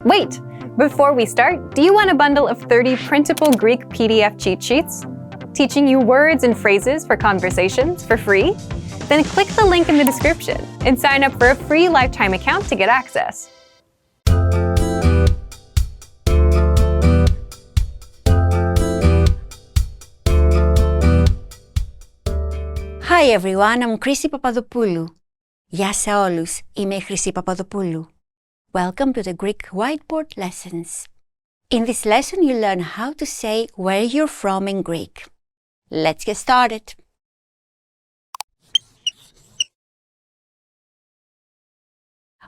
Wait! Before we start, do you want a bundle of 30 printable Greek PDF cheat sheets? Teaching you words and phrases for conversations for free? Then click the link in the description and sign up for a free lifetime account to get access. Hi everyone, I'm Chrissy Papadopoulou. Γεια σε όλους, είμαι η Χρυσή Παπαδοπούλου. Welcome to the Greek Whiteboard Lessons. In this lesson you learn how to say where you're from in Greek. Let's get started.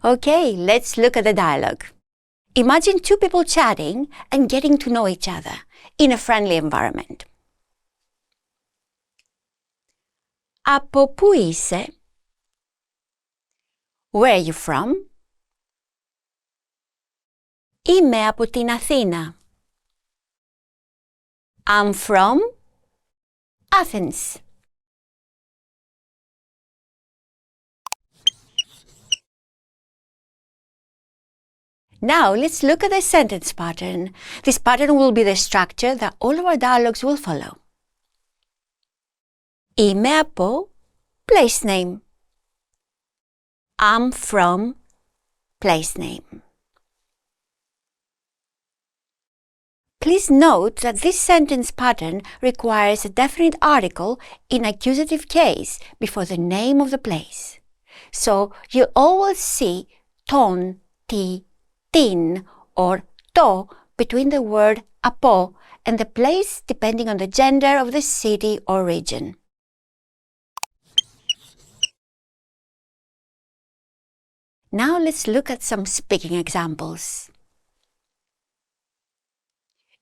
Okay, let's look at the dialogue. Imagine two people chatting and getting to know each other in a friendly environment. Από πού είσαι? Where are you from? Είμαι από την Αθήνα. I'm from Athens. Now let's look at the sentence pattern. This pattern will be the structure that all of our dialogues will follow. Είμαι από place name. I'm from place name. Please note that this sentence pattern requires a definite article in accusative case before the name of the place. So you always see ton, ti, tin or to between the word από and the place depending on the gender of the city or region. Now let's look at some speaking examples.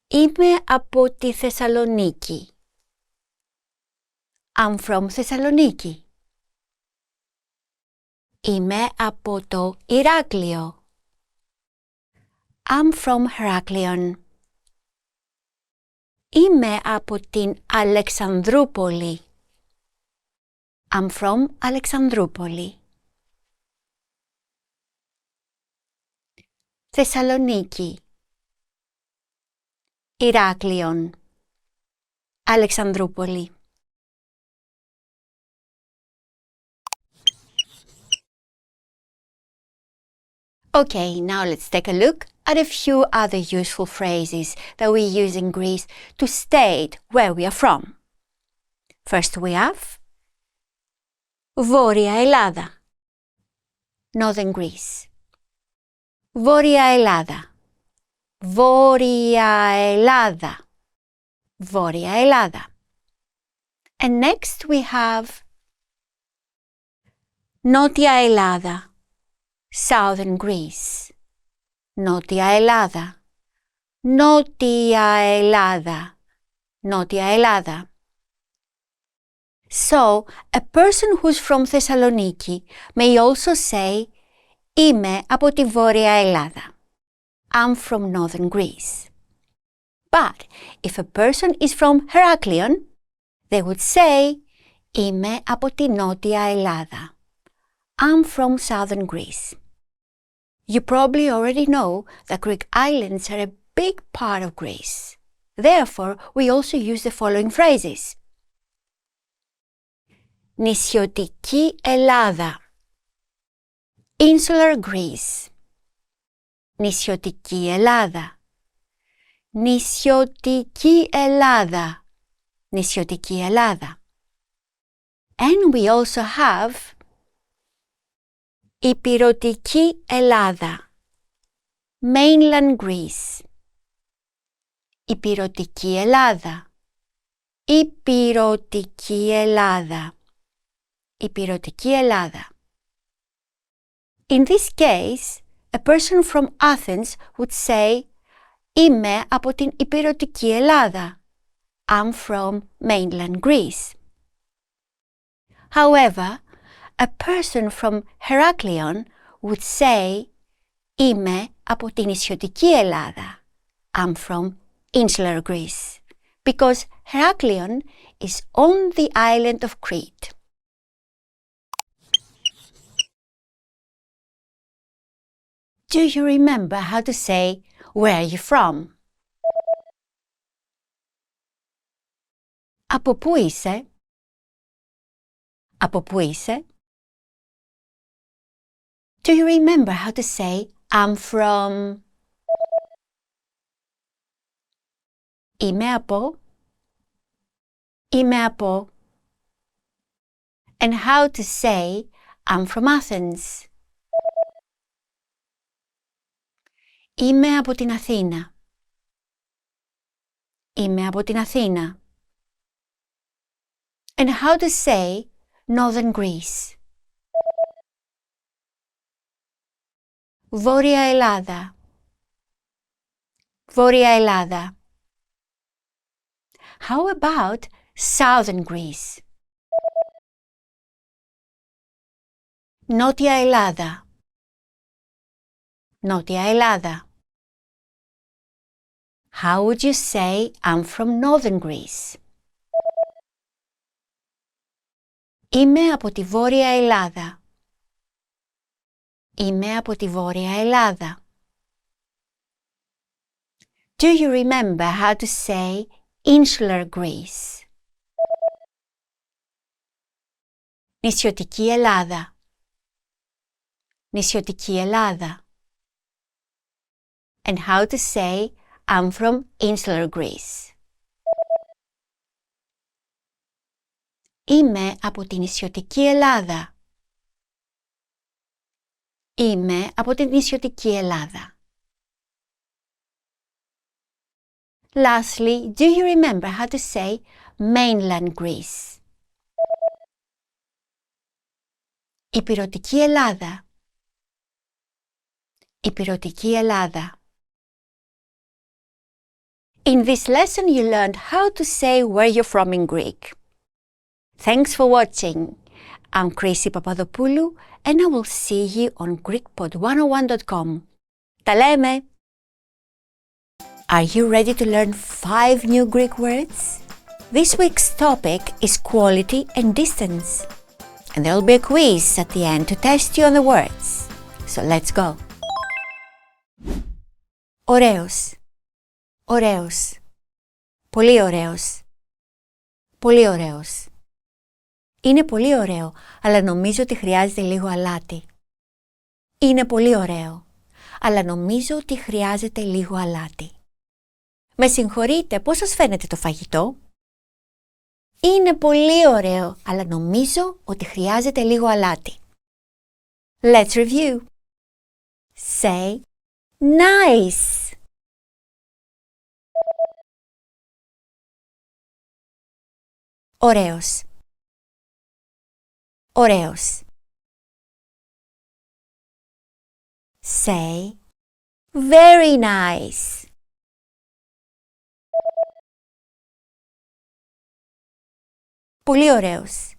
Είμαι από τη Θεσσαλονίκη. I'm from Thessaloniki. Είμαι από το Ηράκλειο. I'm from Heraklion. Είμαι από την Αλεξανδρούπολη. I'm from Alexandroupoli. Θεσσαλονίκη, Ηράκλειον, Αλεξανδρούπολη. Okay, now let's take a look at a few other useful phrases that we use in Greece to state where we are from. First we have Βόρεια Ελλάδα, Northern Greece. Βόρεια Ελλάδα, Βόρεια Ελλάδα, Βόρεια Ελλάδα. And next we have Νότια Ελλάδα, Southern Greece. Νότια Ελλάδα, Νότια Ελλάδα, Νότια Ελλάδα. So, a person who's from Thessaloniki may also say Είμαι από τη Βόρεια Ελλάδα. I'm from Northern Greece. But if a person is from Heraklion, they would say Είμαι από τη Νότια Ελλάδα. I'm from Southern Greece. You probably already know that Greek islands are a big part of Greece. Therefore, we also use the following phrases. Νησιωτική Ελλάδα. Insular Greece. Νησιωτική Ελλάδα. Νησιωτική Ελλάδα. Νησιωτική Ελλάδα. And we also have Ηπειρωτική Ελλάδα. Mainland Greece. Ηπειρωτική Ελλάδα. Ηπειρωτική Ελλάδα. Ηπειρωτική Ελλάδα. In this case, a person from Athens would say Είμαι από την Ηπειρωτική Ελλάδα. I'm from mainland Greece. However, a person from Heraklion would say Είμαι από την Νησιωτική Ελλάδα. I'm from insular Greece. Because Heraklion is on the island of Crete. Do you remember how to say, where are you from? Από πού είσαι? Από πού είσαι? Do you remember how to say, I'm from? Είμαι από. Είμαι από. And how to say, I'm from Athens. Είμαι από την Αθήνα. Είμαι από την Αθήνα. And how to say, Northern Greece. Βόρεια Ελλάδα. Βόρεια Ελλάδα. How about Southern Greece? Νότια Ελλάδα. Νότια Ελλάδα. How would you say, I'm from Northern Greece? Είμαι από τη Βόρεια Ελλάδα. Είμαι από τη Βόρεια Ελλάδα. Do you remember how to say insular Greece? Νησιωτική Ελλάδα. Νησιωτική Ελλάδα. And how to say, I'm from insular Greece. Είμαι από την νησιωτική Ελλάδα. Είμαι από την νησιωτική Ελλάδα. Lastly, do you remember how to say mainland Greece? Ηπειρωτική Ελλάδα. Ηπειρωτική Ελλάδα. In this lesson you learned how to say where you're from in Greek. Thanks for watching. I'm Chrissy Papadopoulou and I will see you on GreekPod101.com. Τα λέμε! Are you ready to learn 5 new Greek words? This week's topic is quality and distance. And there will be a quiz at the end to test you on the words. So let's go. Ωραίος. Ωραίος. Πολύ ωραίος. Πολύ ωραίος. Είναι πολύ ωραίο, αλλά νομίζω ότι χρειάζεται λίγο αλάτι. Είναι πολύ ωραίο, αλλά νομίζω ότι χρειάζεται λίγο αλάτι. Με συγχωρείτε, πώς σας φαίνεται το φαγητό? Είναι πολύ ωραίο, αλλά νομίζω ότι χρειάζεται λίγο αλάτι. Let's review. Say nice. Ωραίος. Ωραίος. Say very nice. Πολύ ωραίος.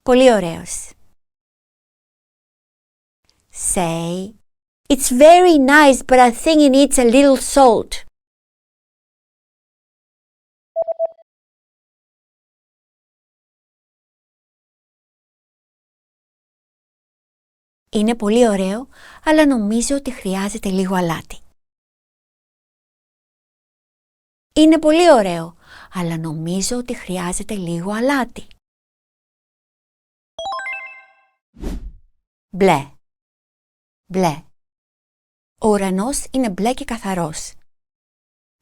Πολύ ωραίος. Say it's very nice but I think it needs a little salt. Είναι πολύ ωραίο, αλλά νομίζω ότι χρειάζεται λίγο αλάτι. Είναι πολύ ωραίο, αλλά νομίζω ότι χρειάζεται λίγο αλάτι. Μπλε. Μπλε. Ο ουρανός είναι μπλε και καθαρός.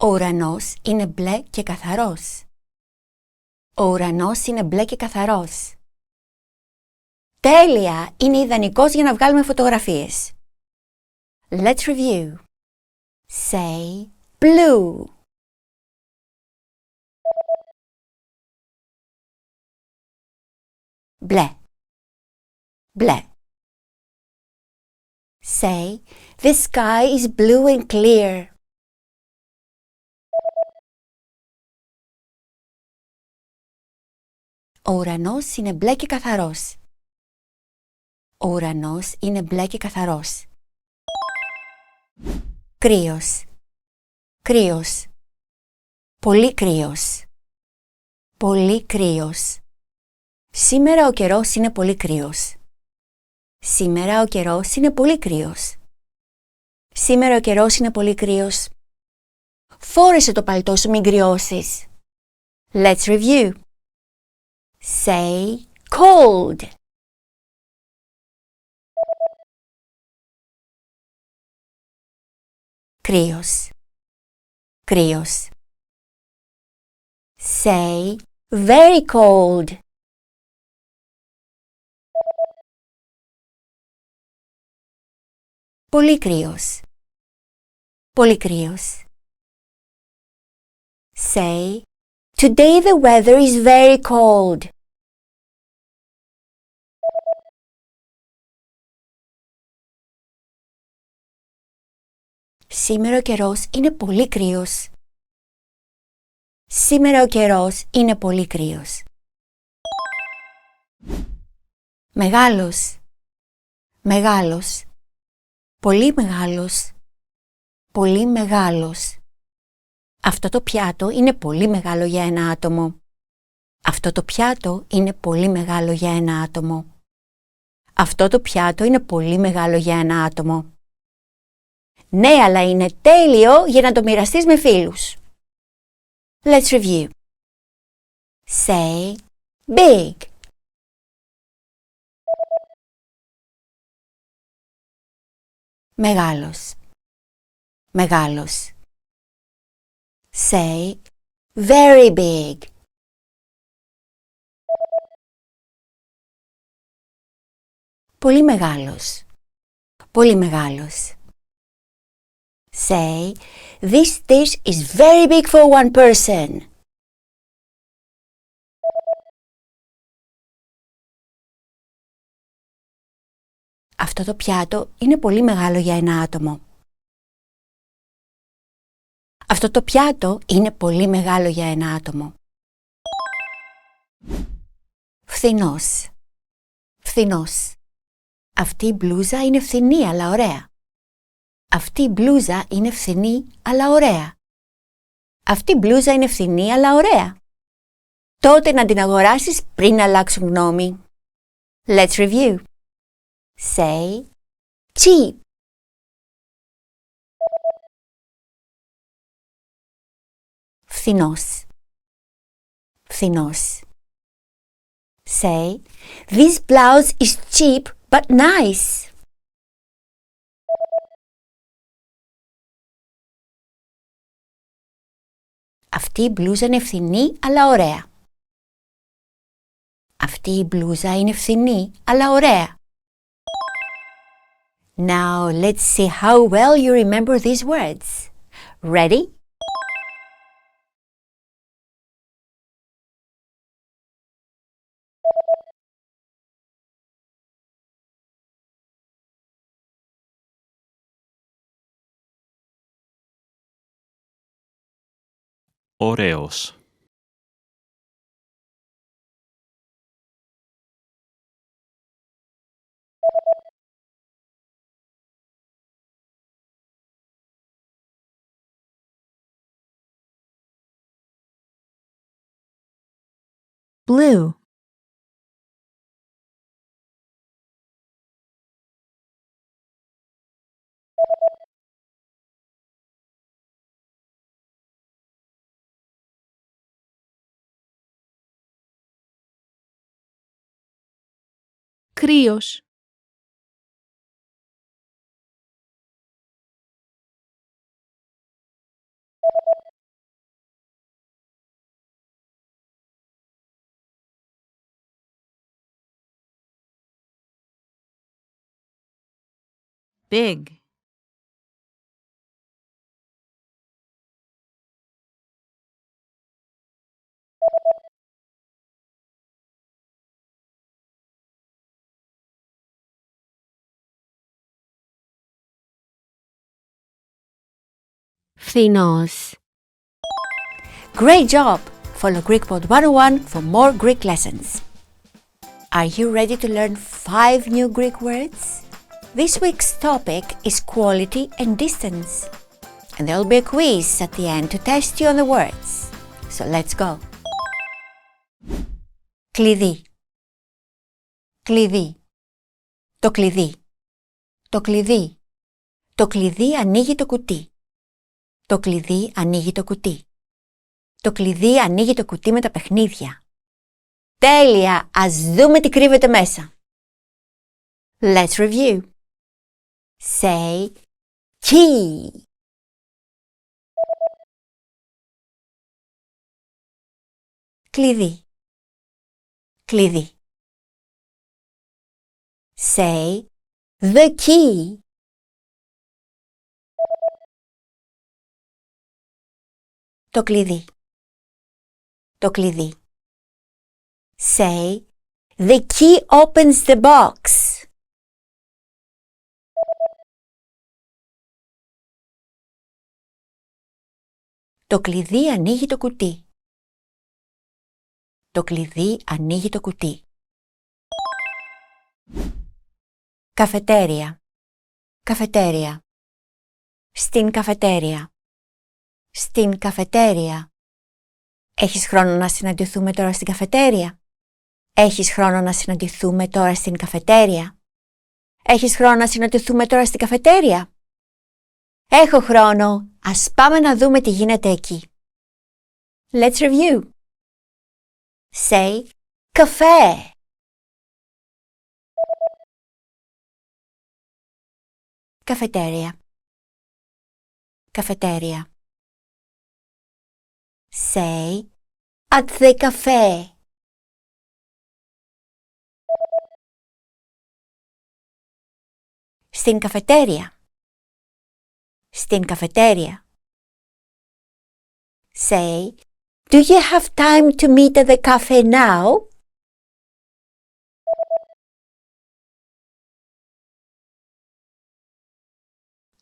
Ο ουρανός είναι μπλε και καθαρός. Ο ουρανός είναι μπλε και καθαρός. Τέλεια! Είναι ιδανικός για να βγάλουμε φωτογραφίες. Let's review. Say blue. Μπλε. Μπλε. Say the sky is blue and clear. Ο ουρανός είναι μπλε και καθαρός. Ο ουρανός είναι μπλε και καθαρός. Κρύος. Κρύος. Πολύ κρύος. Πολύ κρύος. Σήμερα ο καιρός είναι πολύ κρύος. Σήμερα ο καιρός είναι πολύ κρύος. Σήμερα ο καιρός είναι πολύ κρύος. Φόρεσε το παλτό σου, μην κρυώσεις. Let's review. Say cold. Κρύος. Κρύος. Say very cold. Πολύ κρύος. Πολύ κρύος. Say, today the weather is very cold. Σήμερα ο καιρός είναι πολύ κρύος. Σήμερα ο καιρός είναι πολύ κρύος. Μεγάλος. Μεγάλος. Πολύ μεγάλος. Πολύ μεγάλος. Αυτό το πιάτο είναι πολύ μεγάλο για ένα άτομο. Αυτό το πιάτο είναι πολύ μεγάλο για ένα άτομο. Αυτό το πιάτο είναι πολύ μεγάλο για ένα άτομο. Ναι, αλλά είναι τέλειο για να το μοιραστείς με φίλους. Let's review. Say big. Μεγάλος. Μεγάλος. Say very big. Πολύ μεγάλος. Πολύ μεγάλος. Say, this dish is very big for one person. Αυτό το πιάτο είναι πολύ μεγάλο για ένα άτομο. Αυτό το πιάτο είναι πολύ μεγάλο για ένα άτομο. Φθηνός. Φθηνός. Αυτή η μπλούζα είναι φθηνή αλλά ωραία. Αυτή η μπλούζα είναι φθηνή αλλά ωραία. Αυτή η μπλούζα είναι φθηνή αλλά ωραία. Τότε να την αγοράσεις πριν αλλάξουν γνώμη. Let's review. Say cheap. Φθηνός. Φθηνός. Say, this blouse is cheap but nice. Αυτή η μπλούζα είναι φθηνή αλλά ωραία. Αυτή η μπλούζα είναι φθηνή αλλά ωραία. Now let's see how well you remember these words. Ready? Ωραίος. Blue. Κρύος. Big. Φθηνός. Great job! Follow GreekPod 101 for more Greek lessons. Are you ready to learn 5 new Greek words? This week's topic is quality and distance. And there will be a quiz at the end to test you on the words. So let's go. Κλειδί. Κλειδί. Το κλειδί. Το κλειδί. Το κλειδί ανοίγει το κουτί. Το κλειδί ανοίγει το κουτί. Το κλειδί ανοίγει το κουτί με τα παιχνίδια. Τέλεια! Ας δούμε τι κρύβεται μέσα. Let's review. Say key. Κλειδί. Κλειδί. Say the key. Το κλειδί. Το κλειδί. Say the key opens the box. Το κλειδί ανοίγει το κουτί. Το κλειδί ανοίγει το κουτί. Καφετέρια. Καφετέρια. Στην καφετέρια. Στην καφετέρια. Έχεις χρόνο να συναντηθούμε τώρα στην καφετέρια? Έχεις χρόνο να συναντηθούμε τώρα στην καφετέρια? Έχεις χρόνο να συναντηθούμε τώρα στην καφετέρια? Έχω χρόνο. Ας πάμε να δούμε τι γίνεται εκεί. Let's review. Say café. Καφετέρια. Καφετέρια. Say at the cafe. Στην καφετέρια. Στην καφετέρια. Say, do you have time to meet at the cafe now?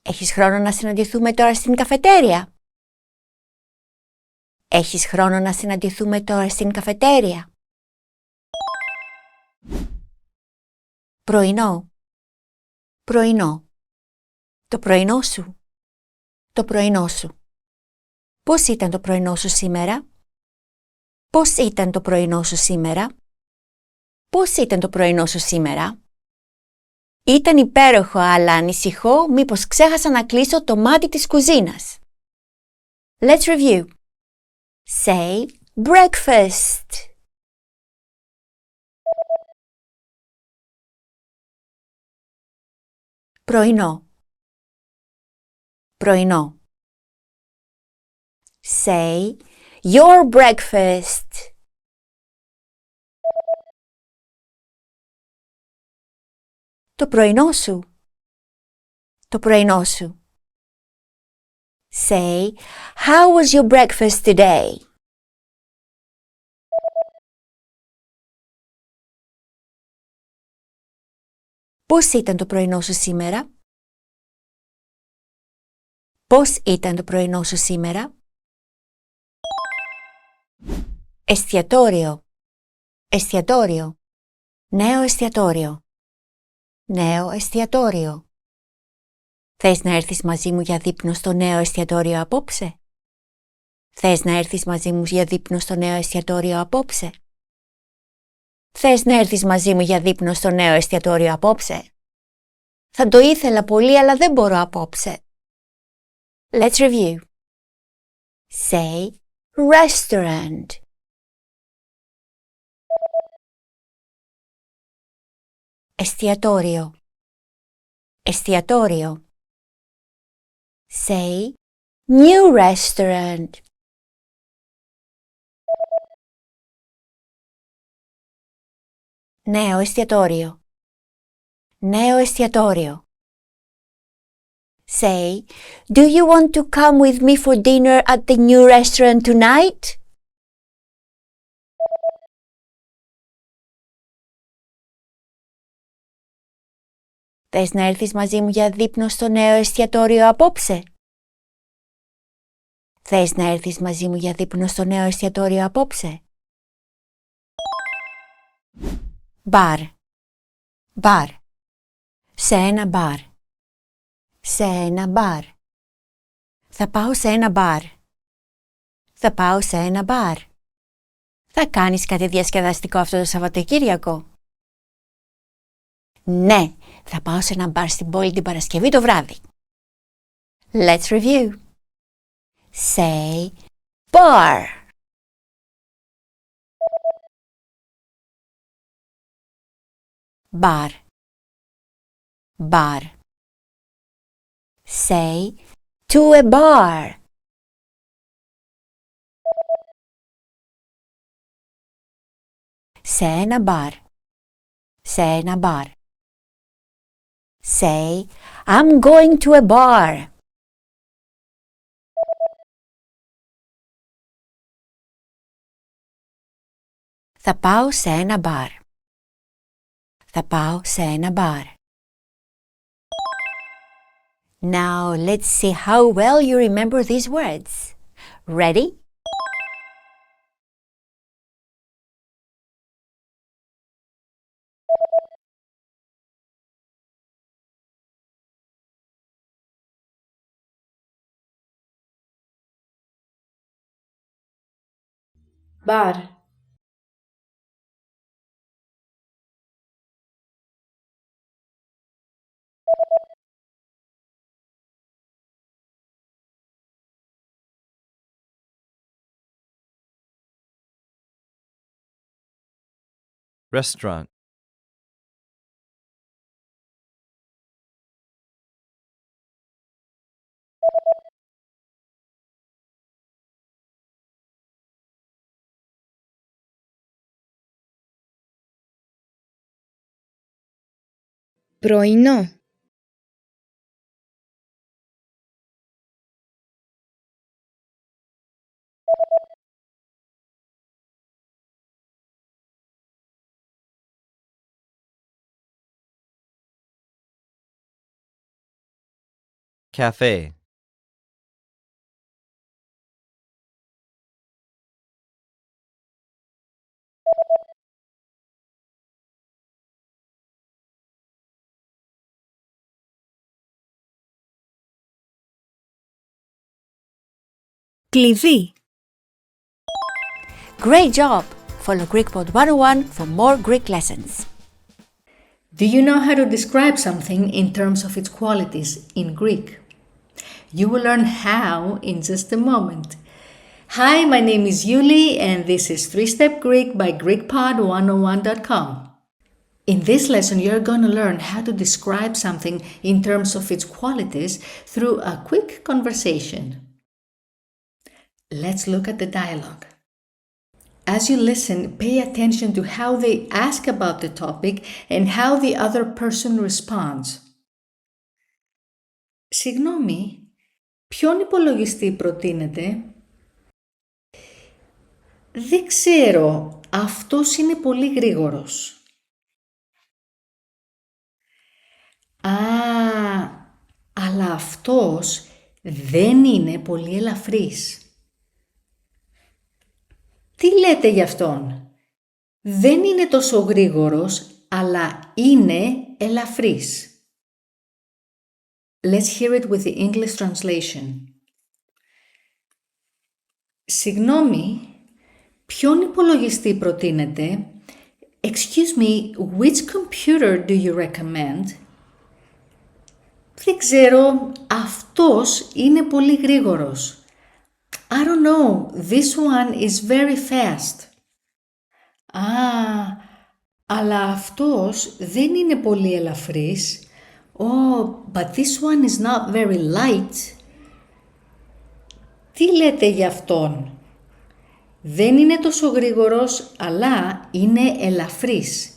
Έχεις χρόνο να συναντηθούμε τώρα στην καφετέρια? Έχεις χρόνο να συναντηθούμε τώρα στην καφετέρια? Πρωινό. Πρωινό. Το πρωινό σου. Το πρωινό σου. Πώς ήταν το πρωινό σου σήμερα? Πώς ήταν το πρωινό σου σήμερα? Πώς ήταν το πρωινό σου σήμερα? Ήταν υπέροχο, αλλά ανησυχώ μήπως ξέχασα να κλείσω το μάτι της κουζίνας. Let's review. Say breakfast. Πρωινό. Πρωινό. Say your breakfast. Το πρωινό σου. Το πρωινό σου. Say, how was your breakfast today? Πώς ήταν το πρωινό σου σήμερα? Πώς ήταν το πρωινό σου σήμερα? Εστιατόριο. Εστιατόριο. Νέο εστιατόριο. Νέο εστιατόριο. Θες να έρθεις μαζί μου για δείπνο στο νέο εστιατόριο απόψε? Θες να έρθεις μαζί μου για δείπνο στο νέο εστιατόριο απόψε? Θες να έρθεις μαζί μου για δείπνο στο νέο εστιατόριο απόψε? Θα το ήθελα πολύ, αλλά δεν μπορώ απόψε. Let's review. Say restaurant. Εστιατόριο. Εστιατόριο. Say new restaurant. Νέο εστιατόριο. Νέο εστιατόριο. Say, do you want to come with me for dinner at the new restaurant tonight? Θες να έρθεις μαζί μου για δείπνο στο νέο εστιατόριο απόψε? Θες να έρθεις μαζί μου για δείπνο στο νέο εστιατόριο απόψε? Μπαρ. Μπαρ. Σε ένα μπαρ. Σε ένα μπαρ. Θα πάω σε ένα μπαρ. Θα πάω σε ένα μπαρ. Θα κάνεις κάτι διασκεδαστικό αυτό το Σαββατοκύριακο? Ναι, θα πάω σε ένα μπαρ στην πόλη την Παρασκευή το βράδυ. Let's review. Say bar. Bar. Bar. Say to a bar. Σε ένα μπαρ. Σε ένα μπαρ. Say, I'm going to a bar. Θα πάω σε ένα μπαρ. Θα πάω σε ένα μπαρ. Now let's see how well you remember these words. Ready? Bar. Restaurant. Πρωινό. Cafe. Κλειδί. Great job! Follow GreekPod 101 for more Greek lessons. Do you know how to describe something in terms of its qualities in Greek? You will learn how in just a moment. Hi, my name is Yuli and this is 3-Step Greek by GreekPod101.com. In this lesson, you're going to learn how to describe something in terms of its qualities through a quick conversation. Let's look at the dialogue. As you listen, pay attention to how they ask about the topic and how the other person responds. Συγγνώμη, ποιον υπολογιστή προτείνετε? Δεν ξέρω, αυτός είναι πολύ γρήγορος. Α, αλλά αυτός δεν είναι πολύ ελαφρύς. Τι λέτε γι' αυτόν? Δεν είναι τόσο γρήγορος, αλλά είναι ελαφρύς. Let's hear it with the English translation. Συγγνώμη, ποιον υπολογιστή προτείνετε? Excuse me, which computer do you recommend? Δεν ξέρω, αυτός είναι πολύ γρήγορος. I don't know, this one is very fast. Α, αλλά αυτός δεν είναι πολύ ελαφρύς. Oh, but this one is not very light. Τι λέτε για αυτόν? Δεν είναι τόσο γρήγορος, αλλά είναι ελαφρύς.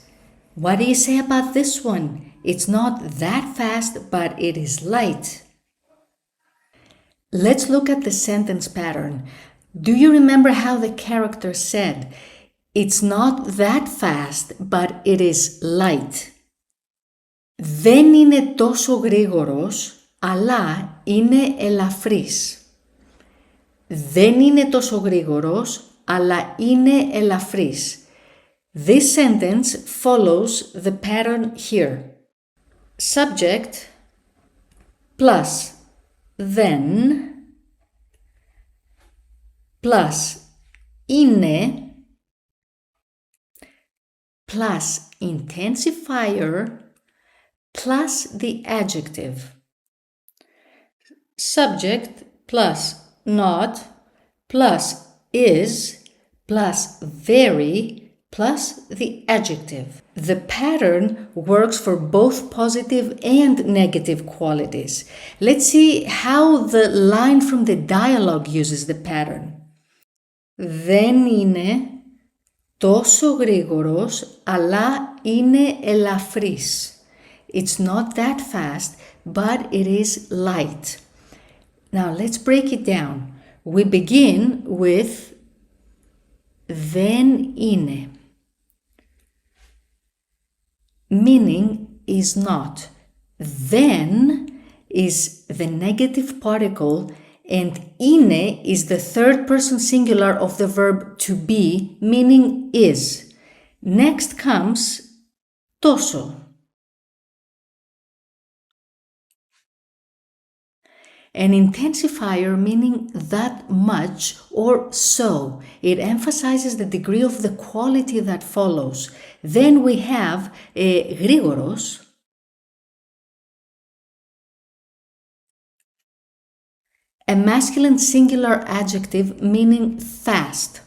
What do you say about this one? It's not that fast, but it is light. Let's look at the sentence pattern. Do you remember how the character said, it's not that fast, but it is light? Δεν είναι τόσο γρήγορος, αλλά είναι ελαφρύς. Δεν είναι τόσο γρήγορος, αλλά είναι ελαφρύς. This sentence follows the pattern here. Subject plus then plus είναι plus intensifier plus the adjective. subject plus not plus is plus very plus the adjective. The pattern works for both positive and negative qualities. Let's see how the line from the dialogue uses the pattern. Δεν είναι τόσο γρήγορος, αλλά είναι ελαφρύς. It's not that fast, but it is light. Now let's break it down. We begin with δεν είναι, meaning is not. Then is the negative particle and είναι is the third person singular of the verb to be, meaning is. Next comes τόσο. An intensifier meaning that much or so. It emphasizes the degree of the quality that follows. Then we have γρήγορος, a masculine singular adjective meaning fast.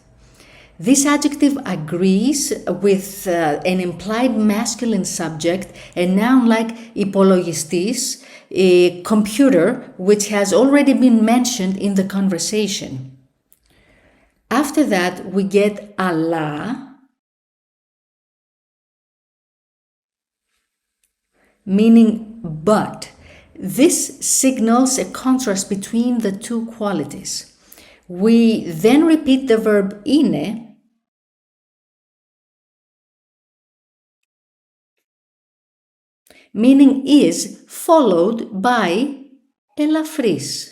This adjective agrees with an implied masculine subject, a noun like υπολογιστής, a computer, which has already been mentioned in the conversation. After that, we get αλλά, meaning but. This signals a contrast between the two qualities. We then repeat the verb είναι, meaning is, followed by ελαφρύς,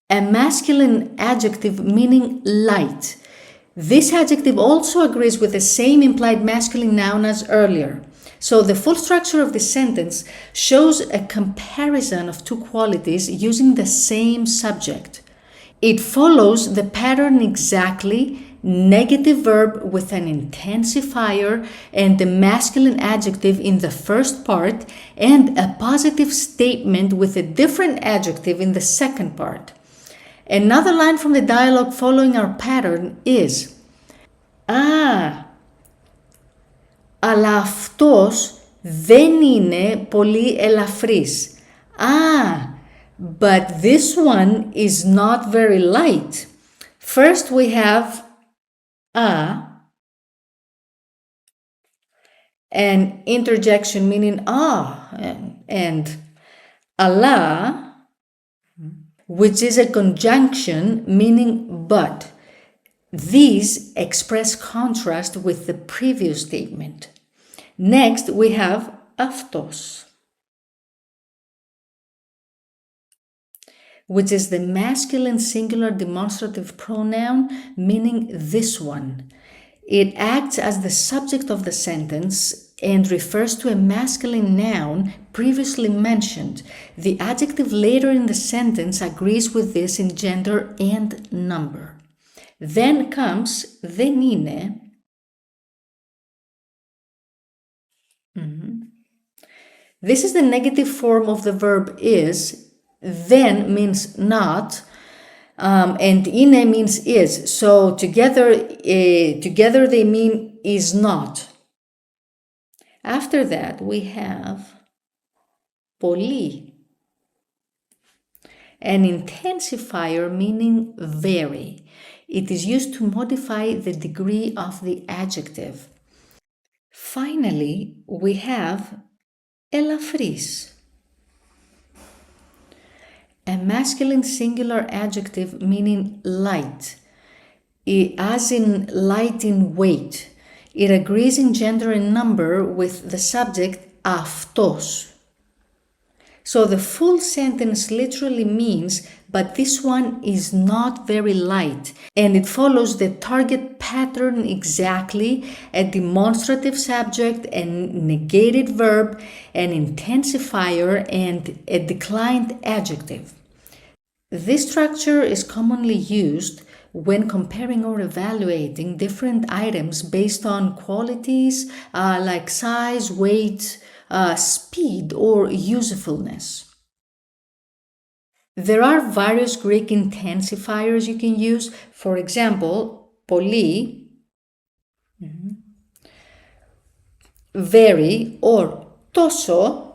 a masculine adjective meaning light. This adjective also agrees with the same implied masculine noun as earlier. So the full structure of the sentence shows a comparison of two qualities using the same subject. It follows the pattern exactly: negative verb with an intensifier and the masculine adjective in the first part, and a positive statement with a different adjective in the second part. Another line from the dialogue following our pattern is αλλά αυτός δεν είναι πολύ ελαφρύς. But this one is not very light. First we have an interjection meaning and αλλά, which is a conjunction meaning but. These express contrast with the previous statement. Next, we have αυτός, which is the masculine singular demonstrative pronoun meaning this one. It acts as the subject of the sentence and refers to a masculine noun previously mentioned. The adjective later in the sentence agrees with this in gender and number. Then comes δεν είναι. This is the negative form of the verb is. Then means not, and είναι means is. So together they mean is not. After that we have πολύ, an intensifier meaning very. It is used to modify the degree of the adjective. Finally, we have ελαφρύς, a masculine singular adjective meaning light, as in light in weight. It agrees in gender and number with the subject αυτός. So the full sentence literally means, but this one is not very light, and it follows the target pattern exactly: a demonstrative subject, a negated verb, an intensifier, and a declined adjective. This structure is commonly used when comparing or evaluating different items based on qualities like size, weight, speed, or usefulness. There are various Greek intensifiers you can use. For example, πολύ, very or τόσο,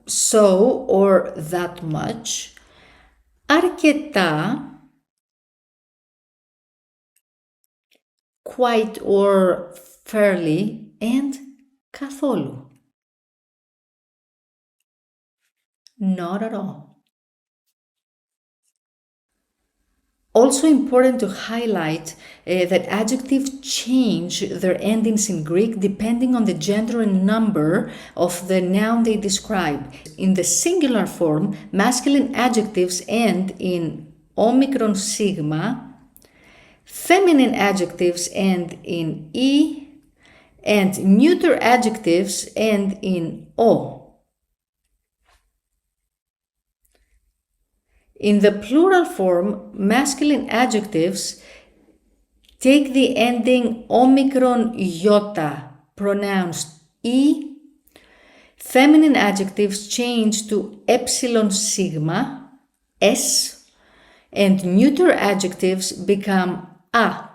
so or that much, αρκετά, quite or fairly, and καθόλου. Not at all. Also important to highlight that adjectives change their endings in Greek depending on the gender and number of the noun they describe. In the singular form, masculine adjectives end in omicron sigma, feminine adjectives end in e, and neuter adjectives end in o. In the plural form, masculine adjectives take the ending omicron iota, pronounced e. Feminine adjectives change to epsilon sigma, s, and neuter adjectives become a.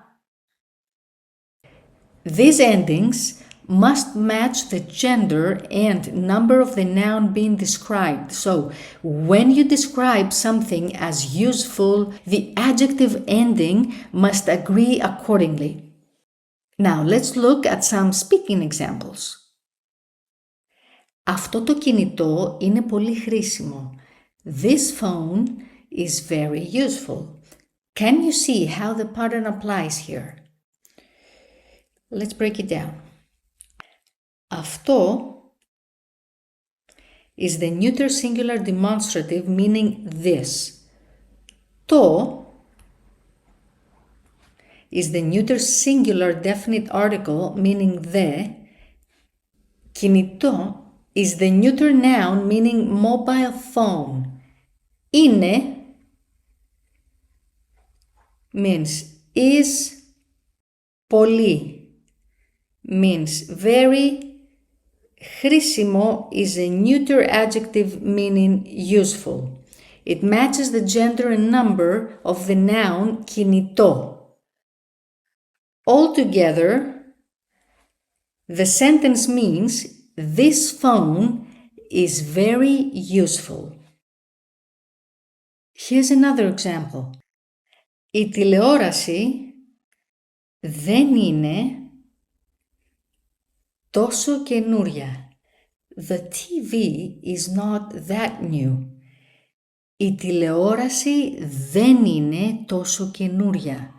These endings must match the gender and number of the noun being described. So, when you describe something as useful, the adjective ending must agree accordingly. Now, let's look at some speaking examples. Αυτό το κινητό είναι πολύ χρήσιμο. This phone is very useful. Can you see how the pattern applies here? Let's break it down. Αυτό is the neuter singular demonstrative meaning this. Το is the neuter singular definite article meaning the. Κινητό is the neuter noun meaning mobile phone. Είναι means is. Πολύ means very. Χρήσιμο is a neuter adjective meaning useful. It matches the gender and number of the noun κινητό. Altogether, the sentence means this phone is very useful. Here's another example. Η τηλεόραση δεν είναι τόσο καινούρια. The TV is not that new. Η τηλεόραση δεν είναι τόσο καινούρια.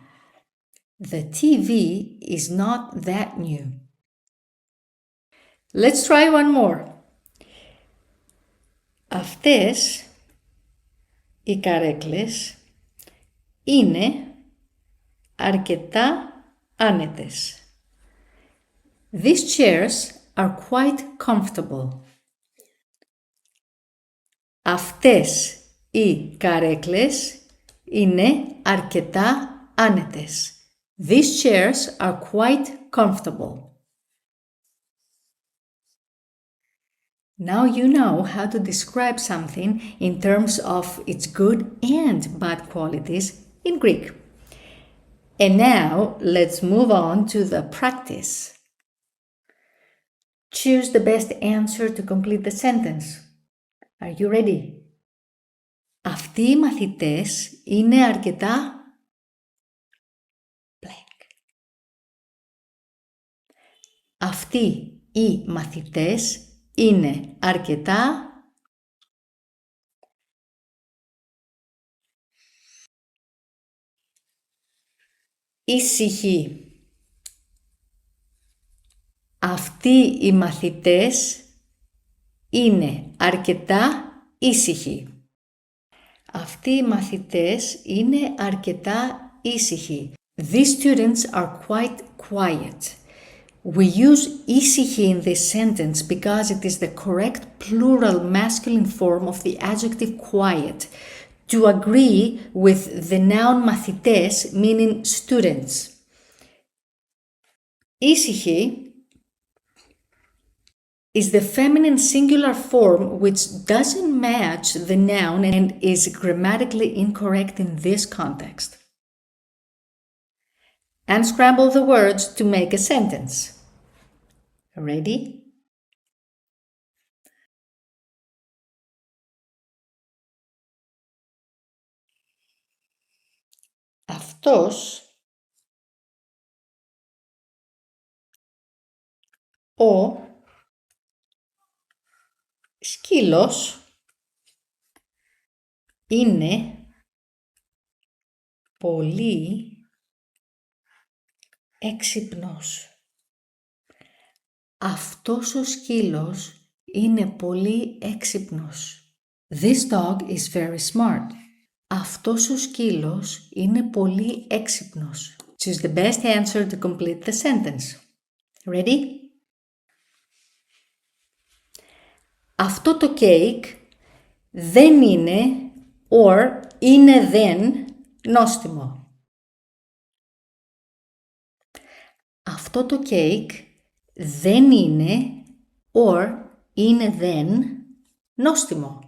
The TV is not that new. Let's try one more. Αυτές οι καρέκλες είναι αρκετά άνετες. These chairs are quite comfortable. Αυτές οι καρέκλες είναι αρκετά άνετες. These chairs are quite comfortable. Now you know how to describe something in terms of its good and bad qualities in Greek. And now let's move on to the practice. Choose the best answer to complete the sentence. Are you ready? Αυτοί οι μαθητές είναι αρκετά blank. Αυτοί οι μαθητές είναι αρκετά ήσυχοι. Αυτοί οι μαθητές είναι αρκετά ήσυχοι. Αυτοί οι μαθητές είναι αρκετά ήσυχοι. These students are quite quiet. We use ήσυχοι in this sentence because it is the correct plural masculine form of the adjective quiet to agree with the noun μαθητές meaning students. Ήσυχοι is the feminine singular form which doesn't match the noun and is grammatically incorrect in this context. Unscramble the words to make a sentence. Ready? Αυτός ο σκύλος είναι πολύ έξυπνος. Αυτός ο σκύλος είναι πολύ έξυπνος. This dog is very smart. Αυτός ο σκύλος είναι πολύ έξυπνος. Choose the best answer to complete the sentence. Ready? Αυτό το κέικ δεν είναι or είναι δεν νόστιμο. Αυτό το κέικ δεν είναι or είναι δεν νόστιμο.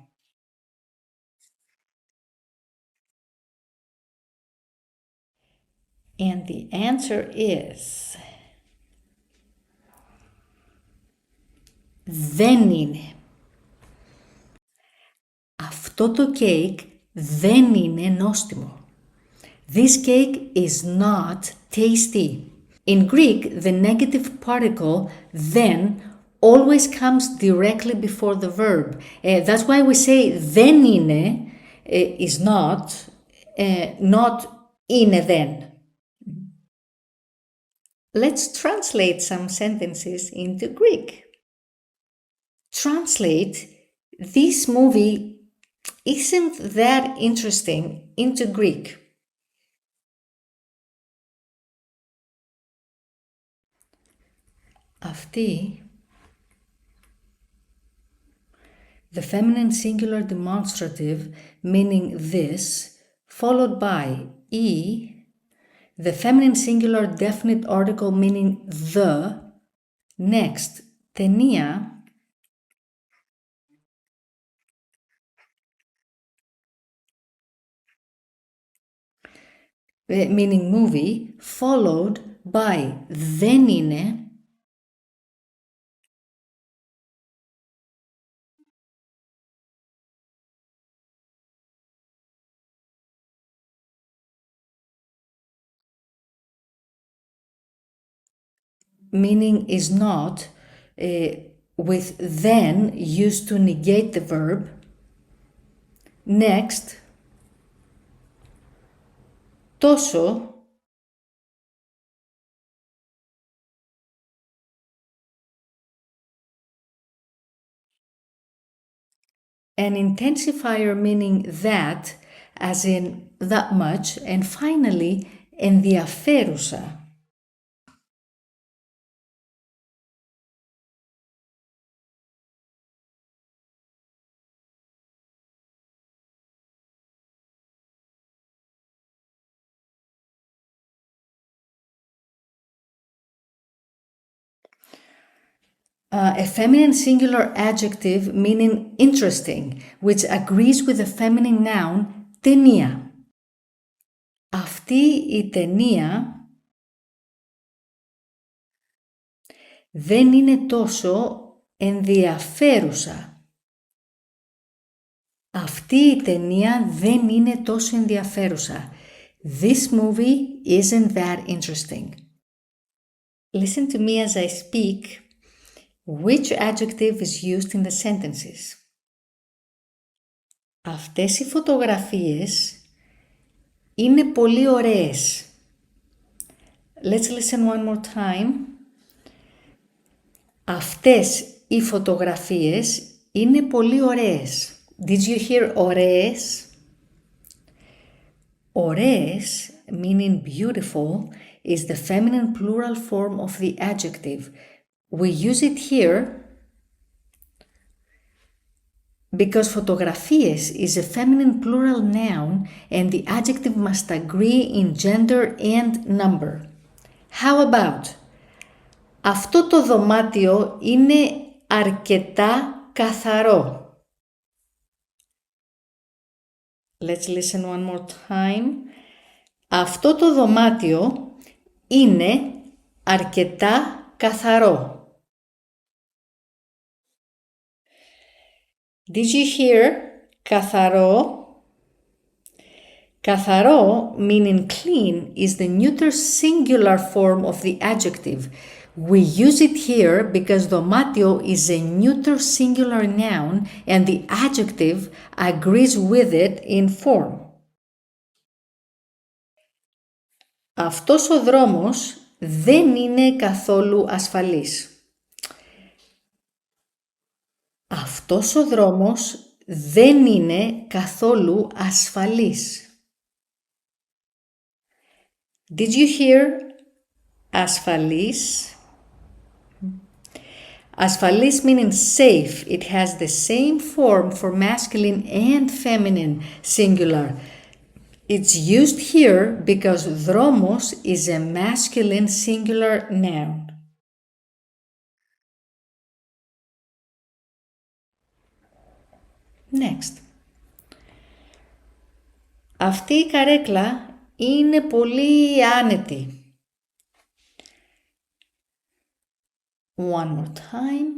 And the answer is δεν είναι. Αυτό το κέικ δεν είναι νόστιμο. This cake is not tasty. In Greek, the negative particle then always comes directly before the verb. That's why we say δεν είναι is not είναι δεν. Let's translate some sentences into Greek. Translate, this movie isn't that interesting into Greek. Αυτή, the feminine singular demonstrative meaning this, followed by e, the feminine singular definite article meaning the, next, ταινία, meaning movie, followed by δεν είναι, meaning is not, with then used to negate the verb. Next, τόσο, an intensifier meaning that, as in that much, and finally, ενδιαφέρουσα. A feminine singular adjective meaning interesting, which agrees with the feminine noun ταινία. Αυτή η ταινία δεν είναι τόσο ενδιαφέρουσα. Αυτή η ταινία δεν είναι τόσο ενδιαφέρουσα. This movie isn't that interesting. Listen to me as I speak. Which adjective is used in the sentences? Αυτές οι φωτογραφίες είναι πολύ ωραίες. Let's listen one more time. Αυτές οι φωτογραφίες είναι πολύ ωραίες. Did you hear ωραίες? Ωραίες, meaning beautiful, is the feminine plural form of the adjective. We use it here because fotografίες is a feminine plural noun and the adjective must agree in gender and number. How about, αυτό το δωμάτιο είναι αρκετά καθαρό. Let's listen one more time. Αυτό το δωμάτιο είναι αρκετά καθαρό. Did you hear καθαρό? Καθαρό, meaning clean, is the neuter singular form of the adjective. We use it here because δωμάτιο is a neuter singular noun and the adjective agrees with it in form. Αυτός ο δρόμος δεν είναι καθόλου ασφαλής. Αυτός ο δρόμος δεν είναι καθόλου ασφαλής. Did you hear ασφαλής? Ασφαλής meaning safe. It has the same form for masculine and feminine singular. It's used here because δρόμος is a masculine singular noun. Next. Αυτή η καρέκλα είναι πολύ άνετη. One more time.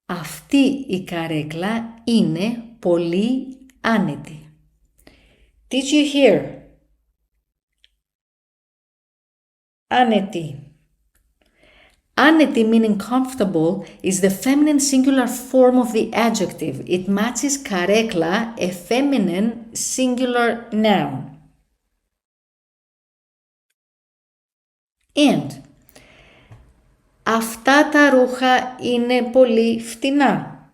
Αυτή η καρέκλα είναι πολύ άνετη. Did you hear? Άνετη. Άνετη meaning comfortable is the feminine singular form of the adjective. It matches καρέκλα, a feminine singular noun. And αυτά τα ρούχα είναι πολύ φτηνά.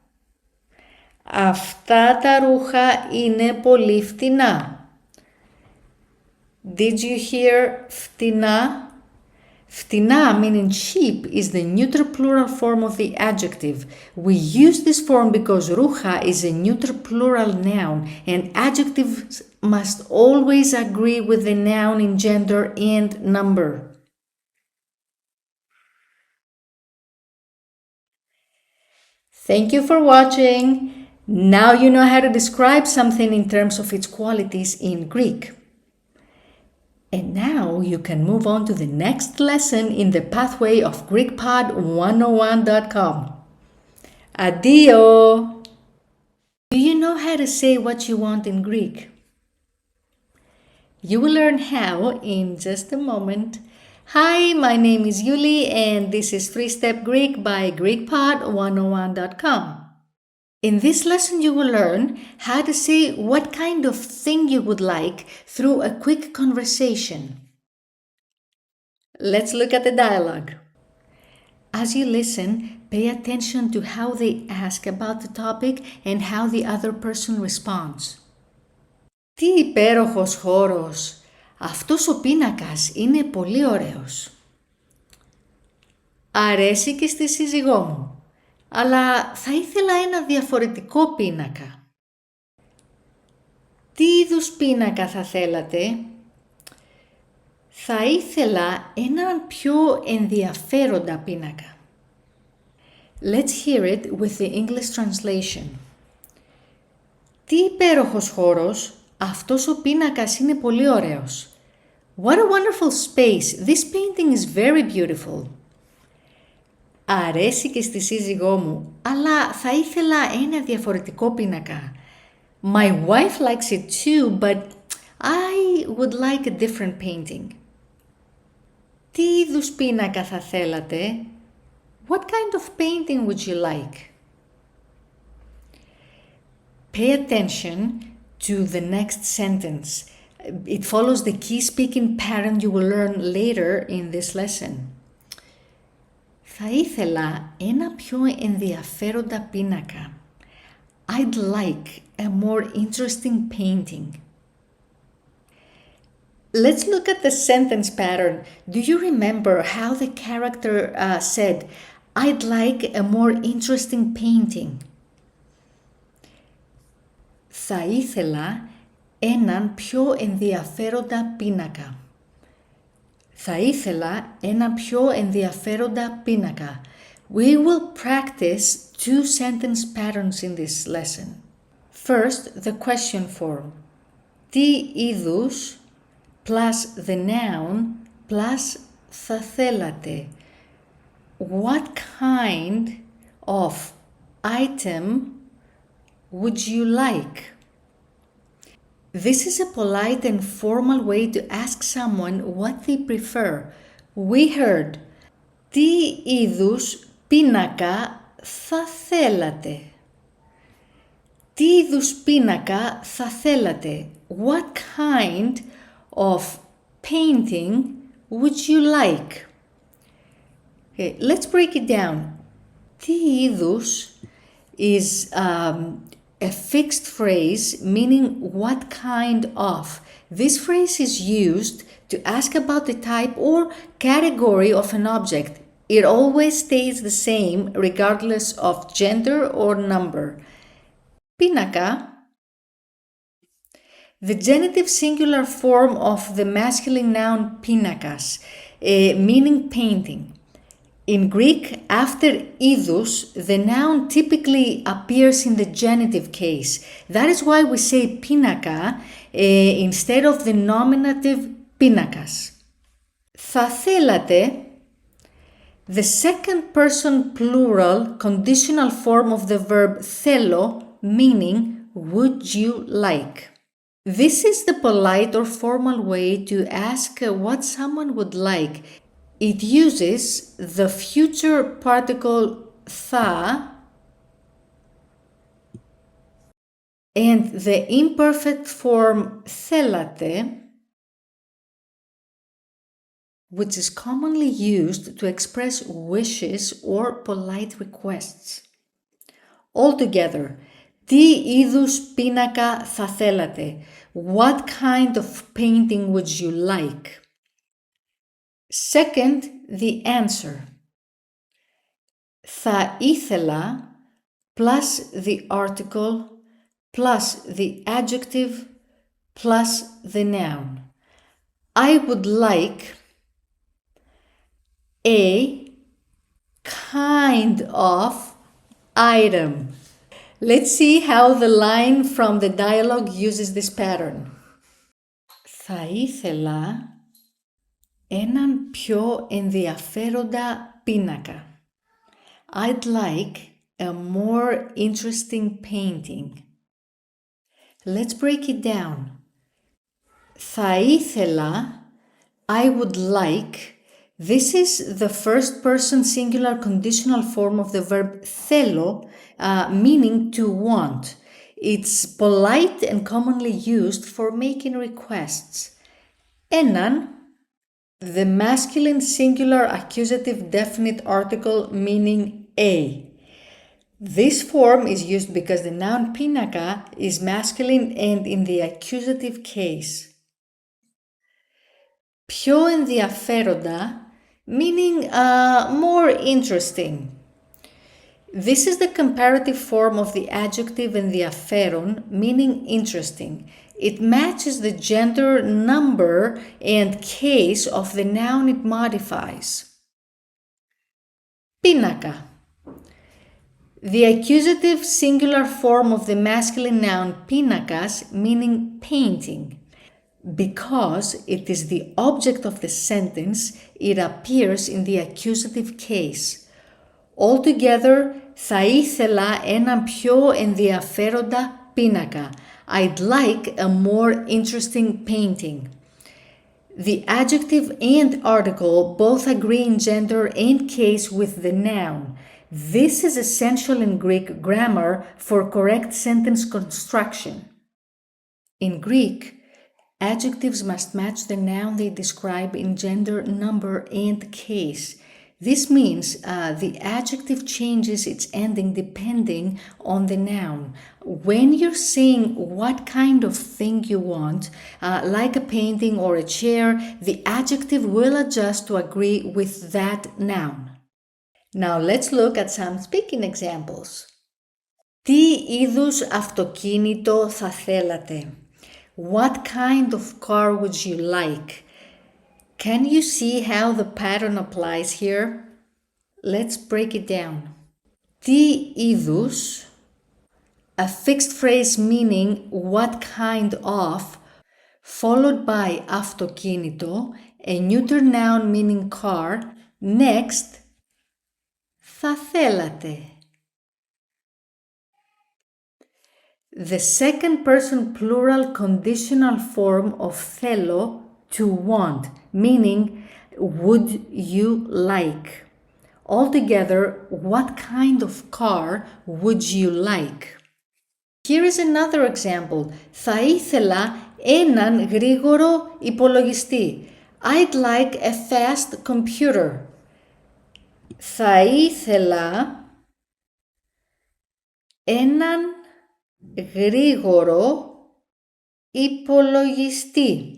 Αυτά τα ρούχα είναι πολύ φτηνά. Did you hear φτηνά? Φτηνά meaning cheap is the neuter plural form of the adjective. We use this form because ρούχα is a neuter plural noun and adjectives must always agree with the noun in gender and number. Thank you for watching. Now you know how to describe something in terms of its qualities in Greek. And now you can move on to the next lesson in the pathway of GreekPod101.com. Addio! Do you know how to say what you want in Greek? You will learn how in just a moment. Hi, my name is Yuli and this is 3-Step Greek by GreekPod101.com. In this lesson, you will learn how to say what kind of thing you would like through a quick conversation. Let's look at the dialogue. As you listen, pay attention to how they ask about the topic and how the other person responds. Τι υπέροχος χώρος! Αυτός ο πίνακας είναι πολύ ωραίος. Αρέσει και στη σύζυγό μου. Αλλά θα ήθελα ένα διαφορετικό πίνακα. Τι είδους πίνακα θα θέλατε? Θα ήθελα έναν πιο ενδιαφέροντα πίνακα. Let's hear it with the English translation. Τι υπέροχος χώρος! Αυτός ο πίνακας είναι πολύ ωραίος. What a wonderful space! This painting is very beautiful. Αρέσει και στη σύζυγό μου, αλλά θα ήθελα ένα διαφορετικό πίνακα. My wife likes it too, but I would like a different painting. Τι είδους πίνακα θα θέλατε? What kind of painting would you like? Pay attention to the next sentence. It follows the key speaking pattern you will learn later in this lesson. Θα ήθελα ένα πιο ενδιαφέροντα πίνακα. I'd like a more interesting painting. Let's look at the sentence pattern. Do you remember how the character said, I'd like a more interesting painting? Θα ήθελα έναν πιο ενδιαφέροντα πίνακα. Θα ήθελα ένα πιο ενδιαφέροντα πίνακα. We will practice 2 sentence patterns in this lesson. First, the question form. Τι είδους plus the noun plus θα θέλατε. What kind of item would you like? This is a polite and formal way to ask someone what they prefer. We heard τι είδους πίνακα θα θέλατε. Τι είδους πίνακα θα θέλατε. What kind of painting would you like? Okay, let's break it down. Τι είδους is a fixed phrase meaning what kind of. This phrase is used to ask about the type or category of an object. It always stays the same regardless of gender or number. Πίνακα. The genitive singular form of the masculine noun pinakas, meaning painting. In Greek, after idus, the noun typically appears in the genitive case. That is why we say πίνακα instead of the nominative πίνακας. Θα θέλατε, the second person plural conditional form of the verb θέλω, meaning would you like. This is the polite or formal way to ask what someone would like. It uses the future particle θα and the imperfect form θέλατε, which is commonly used to express wishes or polite requests. Altogether, τι είδους πίνακα θα θέλατε? What kind of painting would you like? Second, the answer. Θα ήθελα plus the article plus the adjective plus the noun. I would like a kind of item. Let's see how the line from the dialogue uses this pattern. Θα ήθελα έναν πιο ενδιαφέροντα πίνακα. I'd like a more interesting painting. Let's break it down. Θα ήθελα, I would like. This is the first person singular conditional form of the verb θέλω, meaning to want. It's polite and commonly used for making requests. Έναν, the masculine singular accusative definite article meaning a. This form is used because the noun πίνακα is masculine and in the accusative case. Πιο ενδιαφέροντα, meaning more interesting. This is the comparative form of the adjective ενδιαφέρον, meaning interesting. It matches the gender, number, and case of the noun it modifies. Πίνακα. The accusative singular form of the masculine noun πίνακας, meaning painting. Because it is the object of the sentence, it appears in the accusative case. Altogether, θα ήθελα έναν πιο ενδιαφέροντα πίνακα. I'd like a more interesting painting. The adjective and article both agree in gender and case with the noun. This is essential in Greek grammar for correct sentence construction. In Greek, adjectives must match the noun they describe in gender, number, and case. This means the adjective changes its ending depending on the noun. When you're saying what kind of thing you want, like a painting or a chair, the adjective will adjust to agree with that noun. Now let's look at some speaking examples. Τι είδους αυτοκίνητο θα θέλατε? What kind of car would you like? Can you see how the pattern applies here? Let's break it down. Τι είδους, a fixed phrase meaning what kind of, followed by αυτοκίνητο, a neuter noun meaning car. Next, θα θέλατε. The second person plural conditional form of θέλω, to want, meaning would you like. Altogether, what kind of car would you like? Here is another example. Θα ήθελα έναν γρήγορο υπολογιστή. I'd like a fast computer. Θα ήθελα έναν γρήγορο υπολογιστή.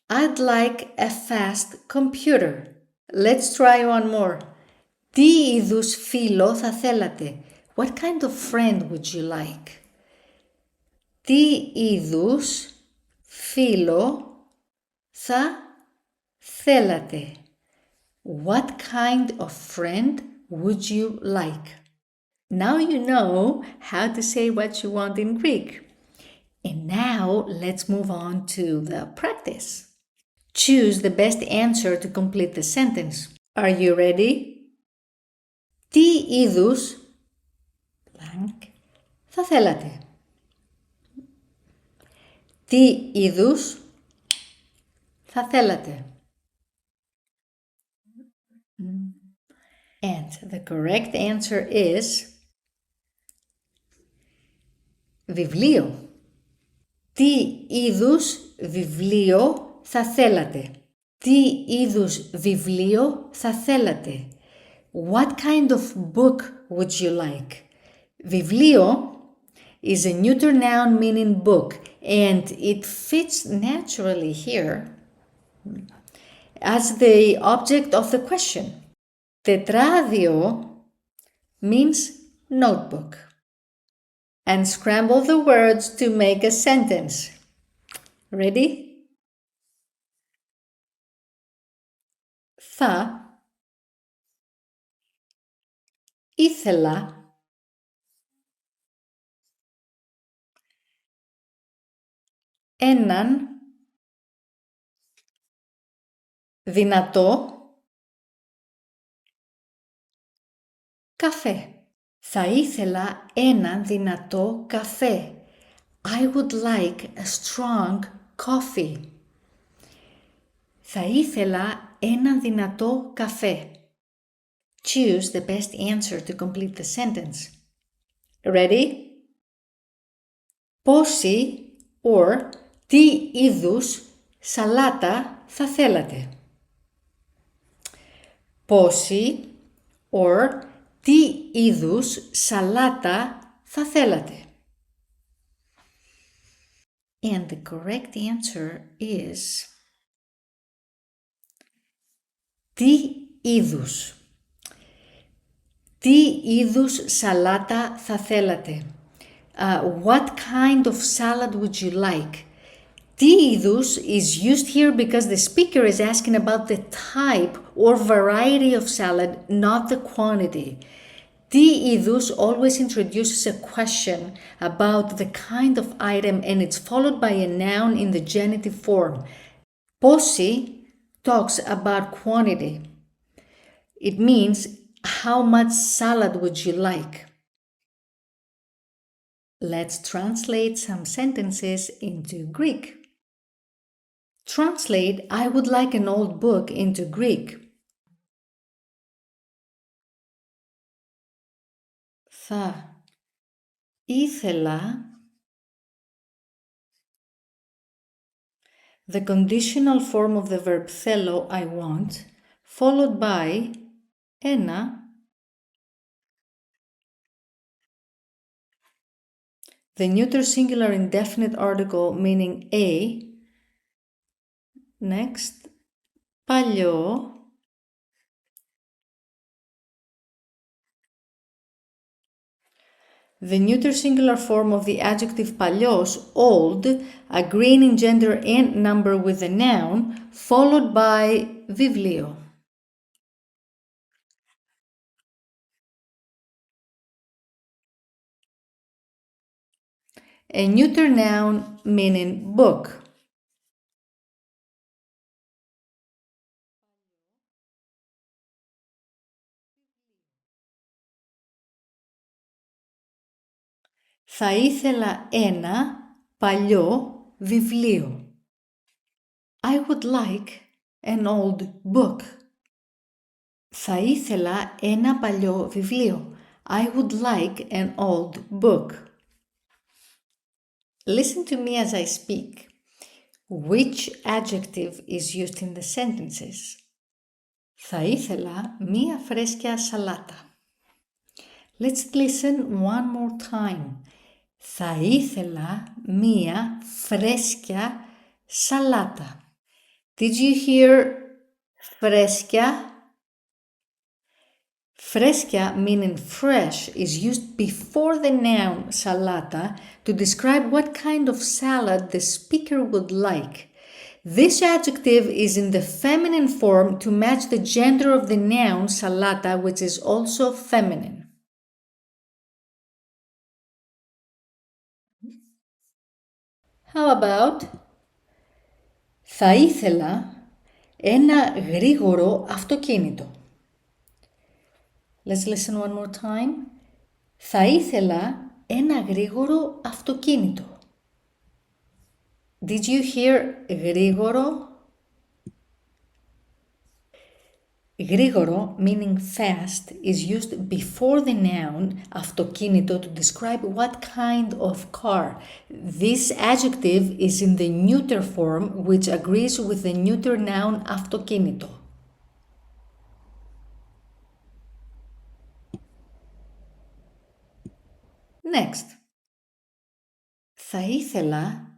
I'd like a fast computer. Let's try one more. Τι είδους φίλο θα θέλατε? What kind of friend would you like? Τι είδους φίλο θα θέλατε? What kind of friend would you like? Now you know how to say what you want in Greek. And now let's move on to the practice. Choose the best answer to complete the sentence. Are you ready? Τι είδους θα θέλατε? Τι είδους θα θέλατε? And the correct answer is βιβλίο. Τι είδους βιβλίο θα θέλατε? Τι είδους βιβλίο θα θέλατε? What kind of book would you like? Βιβλίο is a neuter noun meaning book, and it fits naturally here as the object of the question. Τετράδιο means notebook. And scramble the words to make a sentence. Ready? Θα ήθελα έναν δυνατό καφέ. Θα ήθελα έναν δυνατό καφέ. I would like a strong coffee. Θα ήθελα έναν δυνατό καφέ. Choose the best answer to complete the sentence. Ready? Πόση or τι είδους σαλάτα θα θέλατε? Πόση or τι είδους σαλάτα θα θέλατε? And the correct answer is τι είδους. Τι είδους σαλάτα θα θέλατε? What kind of salad would you like? Τι είδους is used here because the speaker is asking about the type or variety of salad, not the quantity. Τι είδους always introduces a question about the kind of item and it's followed by a noun in the genitive form. Πόση talks about quantity. It means how much salad would you like? Let's translate some sentences into Greek. Translate I would like an old book into Greek. Θα ήθελα the conditional form of the verb θέλω, I want, followed by ένα the neuter singular indefinite article meaning a. Next, παλιό, the neuter singular form of the adjective παλιός, old, agreeing in gender and number with the noun, followed by βιβλίο. a neuter noun meaning book. Θα ήθελα ένα παλιό βιβλίο. I would like an old book. Θα ήθελα ένα παλιό βιβλίο. I would like an old book. Listen to me as I speak. Which adjective is used in the sentences? Θα ήθελα μία φρέσκια σαλάτα. Let's listen one more time. Θα ήθελα μία φρέσκια σαλάτα. Did you hear φρέσκια? Fresca, meaning fresh, is used before the noun salata to describe what kind of salad the speaker would like. This adjective is in the feminine form to match the gender of the noun salata, which is also feminine. How about θα ήθελα ένα γρήγορο αυτοκίνητο. Let's listen one more time. Θα ήθελα ένα γρήγορο αυτοκίνητο. Did you hear γρήγορο? Γρήγορο, meaning fast, is used before the noun αυτοκίνητο to describe what kind of car. This adjective is in the neuter form, which agrees with the neuter noun αυτοκίνητο. Next. Θα ήθελα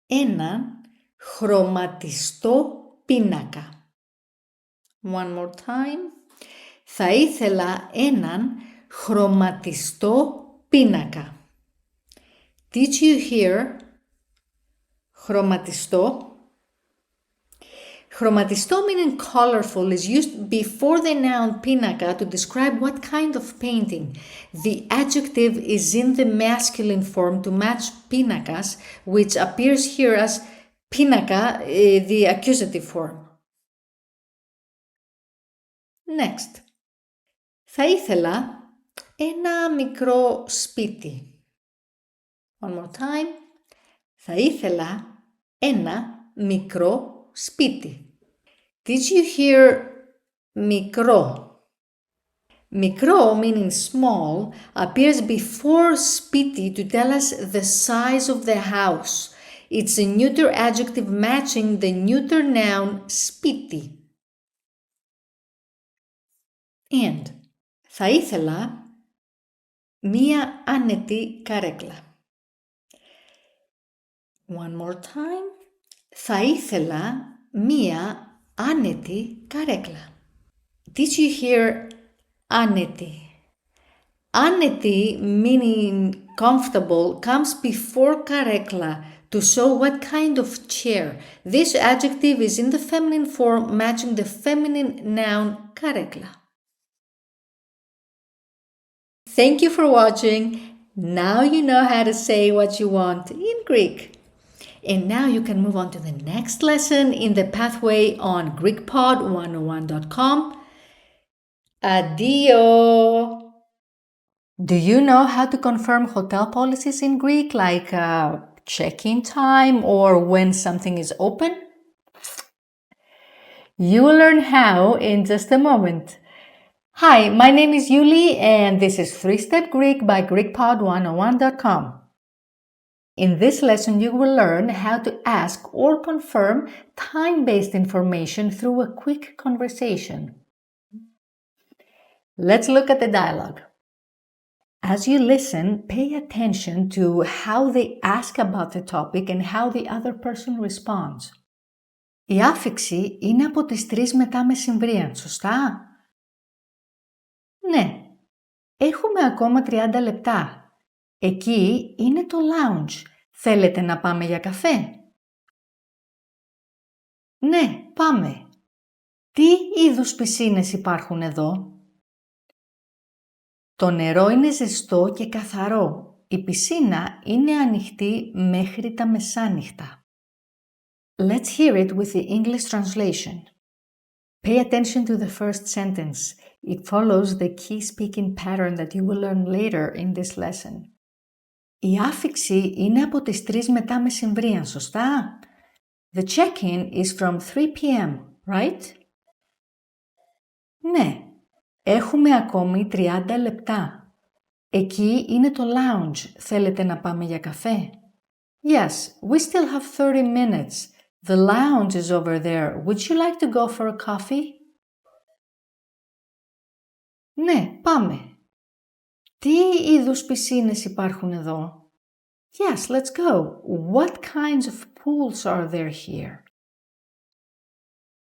έναν χρωματιστό πίνακα. One more time. Θα ήθελα έναν χρωματιστό πίνακα. Did you hear χρωματιστό? Χρωματιστό meaning colorful is used before the noun πίνακα to describe what kind of painting. The adjective is in the masculine form to match πίνακας, which appears here as πίνακα, the accusative form. Next. Θα ήθελα ένα μικρό σπίτι. One more time. Θα ήθελα ένα μικρό σπίτι. Did you hear μικρό? Μικρό, meaning small, appears before σπίτι to tell us the size of the house. It's a neuter adjective matching the neuter noun σπίτι. And θα ήθελα μία άνετη καρέκλα. One more time. Θα ήθελα μία άνετη καρέκλα. Did you hear άνετη? Άνετη, meaning comfortable, comes before καρέκλα to show what kind of chair. This adjective is in the feminine form, matching the feminine noun καρέκλα. Thank you for watching. Now you know how to say what you want in Greek. And now you can move on to the next lesson in the pathway on GreekPod101.com. Addio! Do you know how to confirm hotel policies in Greek, like check-in time or when something is open? You will learn how in just a moment. Hi, my name is Yuli and this is 3-Step Greek by GreekPod101.com. In this lesson, you will learn how to ask or confirm time-based information through a quick conversation. Let's look at the dialogue. As you listen, pay attention to how they ask about the topic and how the other person responds. Η άφιξη είναι από τις 3 μετά μεσημβρίαν, σωστά? Ναι, έχουμε ακόμα 30 λεπτά. Εκεί είναι το lounge. Θέλετε να πάμε για καφέ? Ναι, πάμε. Τι είδους πισίνες υπάρχουν εδώ? Το νερό είναι ζεστό και καθαρό. Η πισίνα είναι ανοιχτή μέχρι τα μεσάνυχτα. Let's hear it with the English translation. Pay attention to the first sentence. It follows the key speaking pattern that you will learn later in this lesson. Η άφιξη είναι από τις 3 μετά μεσημβρίαν, σωστά? The check-in is from 3 p.m., right? Ναι, έχουμε ακόμη 30 λεπτά. Εκεί είναι το lounge. Θέλετε να πάμε για καφέ? Yes, we still have 30 minutes. The lounge is over there. Would you like to go for a coffee? Ναι, πάμε. Τι είδους πισίνες υπάρχουν εδώ? Yes, let's go. What kinds of pools are there here?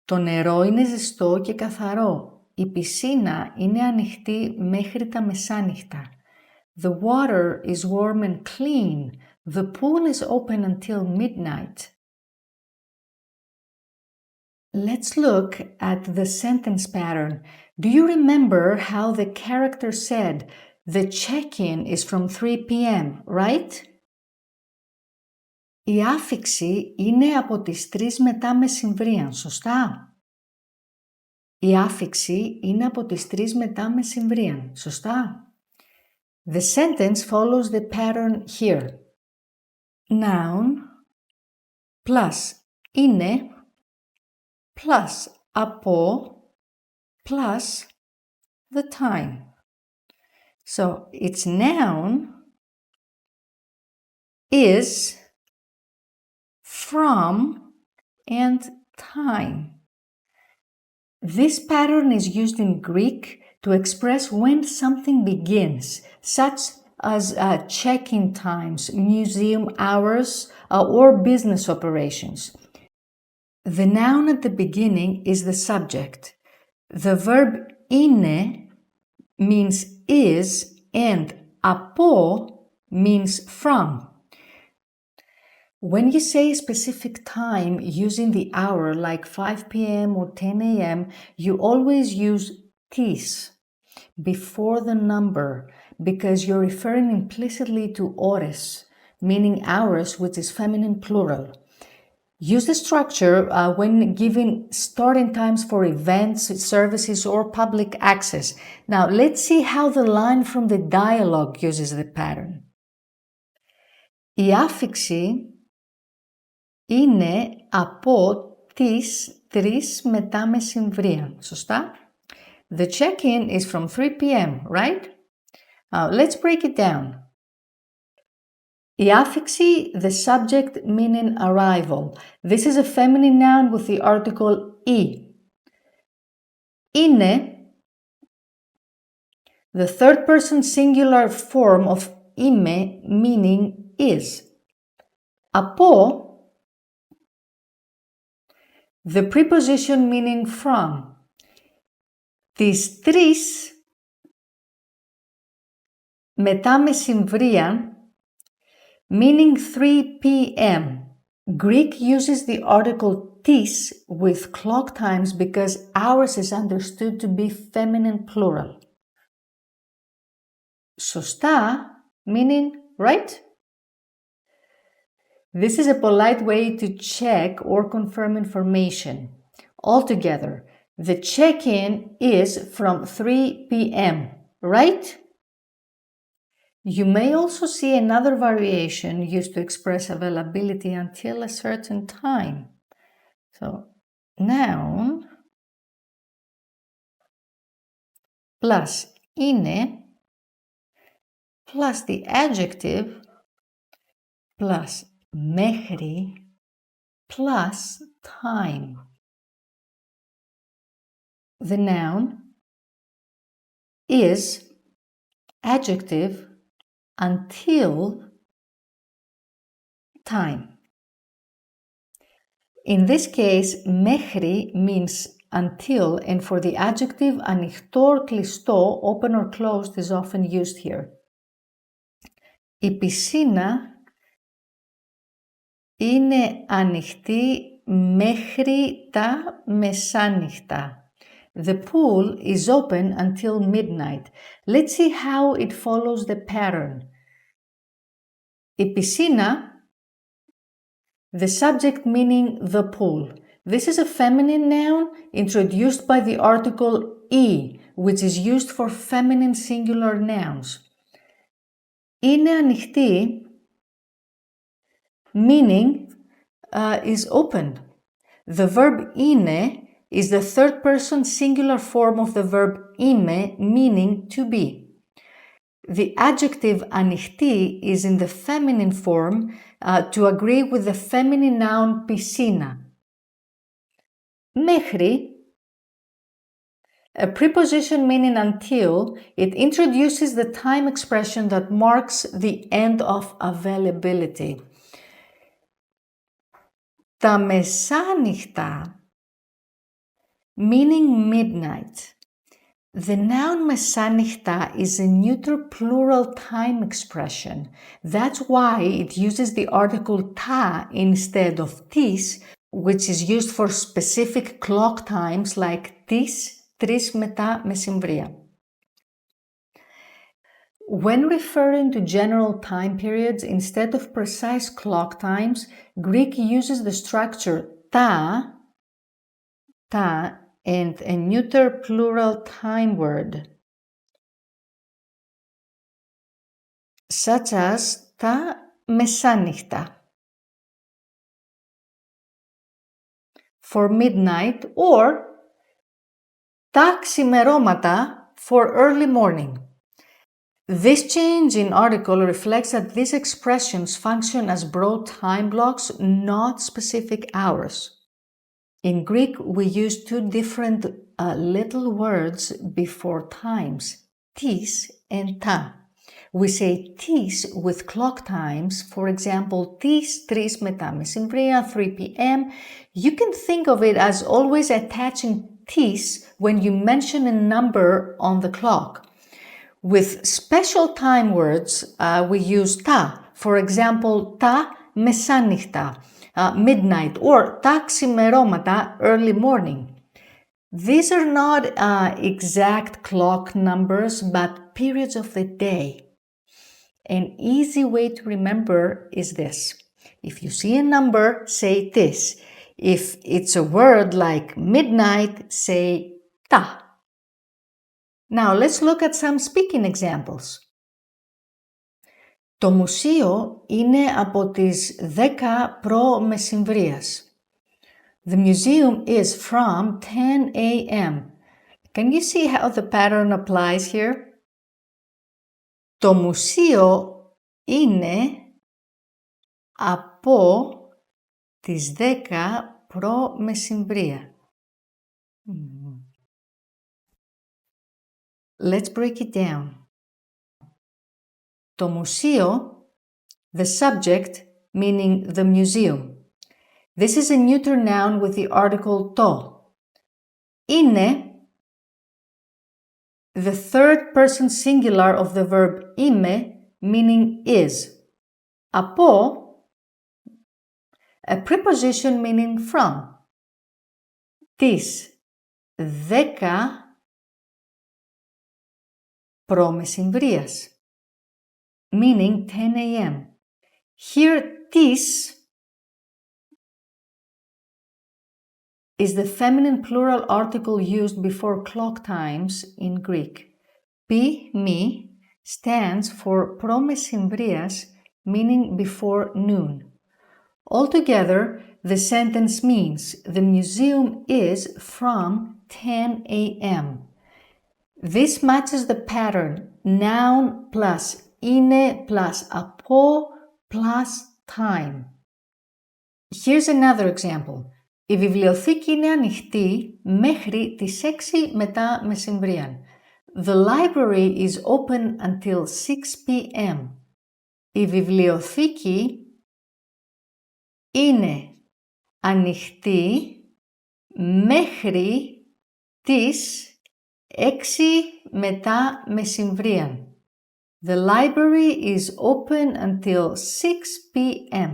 Το νερό είναι ζεστό και καθαρό. Η πισίνα είναι ανοιχτή μέχρι τα μεσάνυχτα. The water is warm and clean. The pool is open until midnight. Let's look at the sentence pattern. Do you remember how the character said, the check-in is from 3 p.m., right? Η άφιξη είναι από τις 3 μετά μεσημβρίαν, σωστά? Η άφιξη είναι από τις 3 μετά μεσημβρίαν, σωστά? The sentence follows the pattern here. Noun plus είναι plus από plus the time. So its noun is from and time. This pattern is used in Greek to express when something begins, such as check-in times, museum hours, or business operations. The noun at the beginning is the subject. The verb είναι means is and από means from. When you say a specific time using the hour like 5 p.m. or 10 a.m., you always use tis before the number because you're referring implicitly to ώρες, meaning hours, which is feminine plural. Use the structure when giving starting times for events, services, or public access. Now, let's see how the line from the dialogue uses the pattern. Η άφιξη είναι από τις 3 μετά μεσημβρίαν, σωστά? The check-in is from 3 p.m., right? Let's break it down. Η άφιξη, the subject meaning arrival. This is a feminine noun with the article e. Είναι, the third person singular form of είμαι meaning is. Από, the preposition meaning from. Τις 3 μετά μεσημβρίαν meaning 3 p.m. Greek uses the article tis with clock times because hours is understood to be feminine plural. Σωστά meaning right? This is a polite way to check or confirm information. Altogether, the check-in is from 3 p.m., right? You may also see another variation used to express availability until a certain time. So, noun plus είναι plus the adjective plus μέχρι plus time. The noun is adjective until time. In this case, μέχρι means until, and for the adjective ανοιχτό, κλειστό, open or closed is often used here. Η πισίνα είναι ανοιχτή μέχρι τα μεσάνυχτα. The pool is open until midnight. Let's see how it follows the pattern. Η πισίνα, the subject meaning the pool. This is a feminine noun introduced by the article e, which is used for feminine singular nouns. Είναι ανοιχτή, meaning is open. The verb είναι is the third person singular form of the verb είμαι, meaning to be. The adjective ανοιχτή is in the feminine form to agree with the feminine noun πισίνα. Μέχρι, a preposition meaning until, it introduces the time expression that marks the end of availability. Τα μεσάνυχτα, meaning midnight. The noun μεσάνυχτα is a neuter plural time expression. That's why it uses the article ta instead of tis, which is used for specific clock times like tis, 3 μετά μεσημβρία. When referring to general time periods instead of precise clock times, Greek uses the structure ta, and a neuter plural time word, such as τα μεσάνυχτα for midnight or τα ξημερώματα for early morning. This change in article reflects that these expressions function as broad time blocks, not specific hours. In Greek, we use two different little words before times, tis and ta. We say tis with clock times, for example, tis 3 μετά μεσημβρία, 3 p.m. You can think of it as always attaching tis when you mention a number on the clock. With special time words, we use ta. For example, τα μεσάνυχτα, midnight, or τα ξημερώματα, early morning. These are not exact clock numbers, but periods of the day. An easy way to remember is this. If you see a number, say this. If it's a word like midnight, say ta. Now let's look at some speaking examples. Το μουσείο είναι από τις 10 προ μεσημβρίας. The museum is from 10 a.m. Can you see how the pattern applies here? Το μουσείο είναι από τις 10 προ μεσημβρία. Let's break it down. Το μουσείο, the subject, meaning the museum. This is a neuter noun with the article το. Είναι, the third person singular of the verb είμαι, meaning is. Από, a preposition meaning from. Τις 10 προ μεσημβρίας, meaning 10 a.m. Here, τις is the feminine plural article used before clock times in Greek. Pi, mi, stands for προ μεσημβρίας, meaning before noon. Altogether, the sentence means the museum is from 10 a.m. This matches the pattern noun plus είναι plus από plus time. Here's another example. Η βιβλιοθήκη είναι ανοιχτή μέχρι τις 6 μετά μεσημβρία. The library is open until 6 p.m. Η βιβλιοθήκη είναι ανοιχτή μέχρι τις 6 μετά μεσημβρία. The library is open until 6 p.m.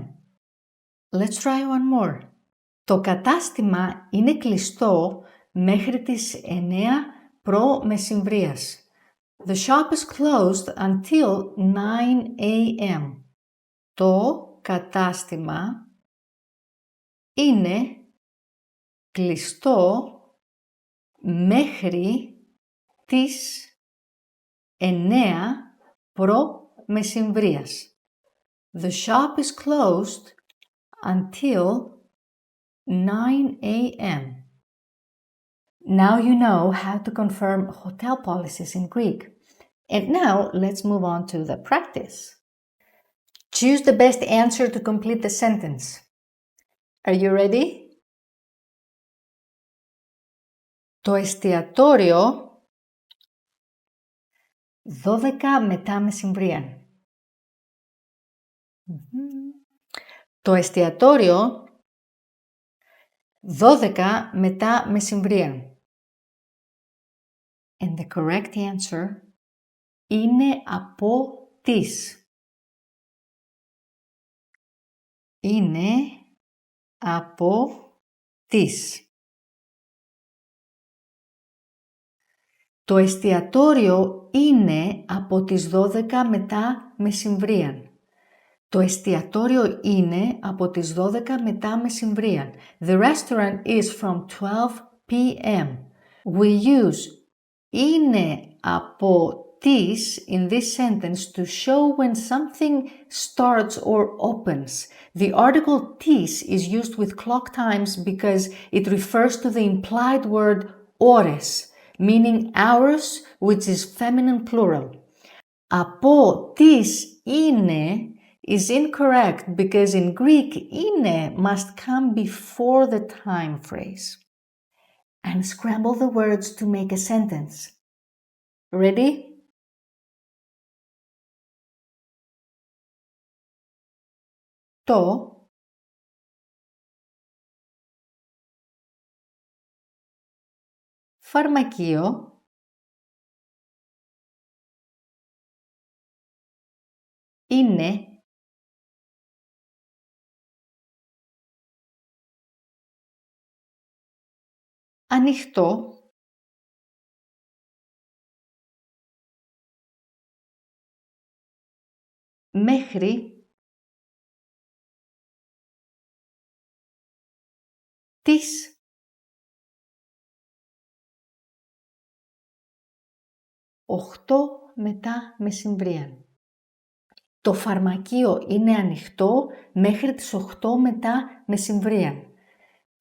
Let's try one more. Το κατάστημα είναι κλειστό μέχρι τις 9 προ μεσημβρίας. The shop is closed until 9 a.m. Το κατάστημα είναι κλειστό μέχρι τις 9 προ μεσημβρίας. The shop is closed until 9 a.m. Now you know how to confirm hotel policies in Greek. And now let's move on to the practice. Choose the best answer to complete the sentence. Are you ready? Το εστιατόριο 12 μετά μεσημβρίαν. Το εστιατόριο 12 μετά μεσημβρίαν. And the correct answer είναι από τις. Είναι από τις. Το εστιατόριο είναι από τις 12 μετά μεσημβρίαν. Το εστιατόριο είναι από τις 12 μετά μεσημβρίαν. The restaurant is from 12 p.m. We use είναι από τις in this sentence to show when something starts or opens. The article τις is used with clock times because it refers to the implied word ώρες, meaning hours, which is feminine plural. Από τις είναι is incorrect because in Greek είναι must come before the time phrase. Unscramble the words to make a sentence. Ready? Το φαρμακείο είναι ανοιχτό μέχρι τις 8 μετά μεσημβρίαν. Το φαρμακείο είναι ανοιχτό μέχρι τις 8 μετά μεσημβρίαν.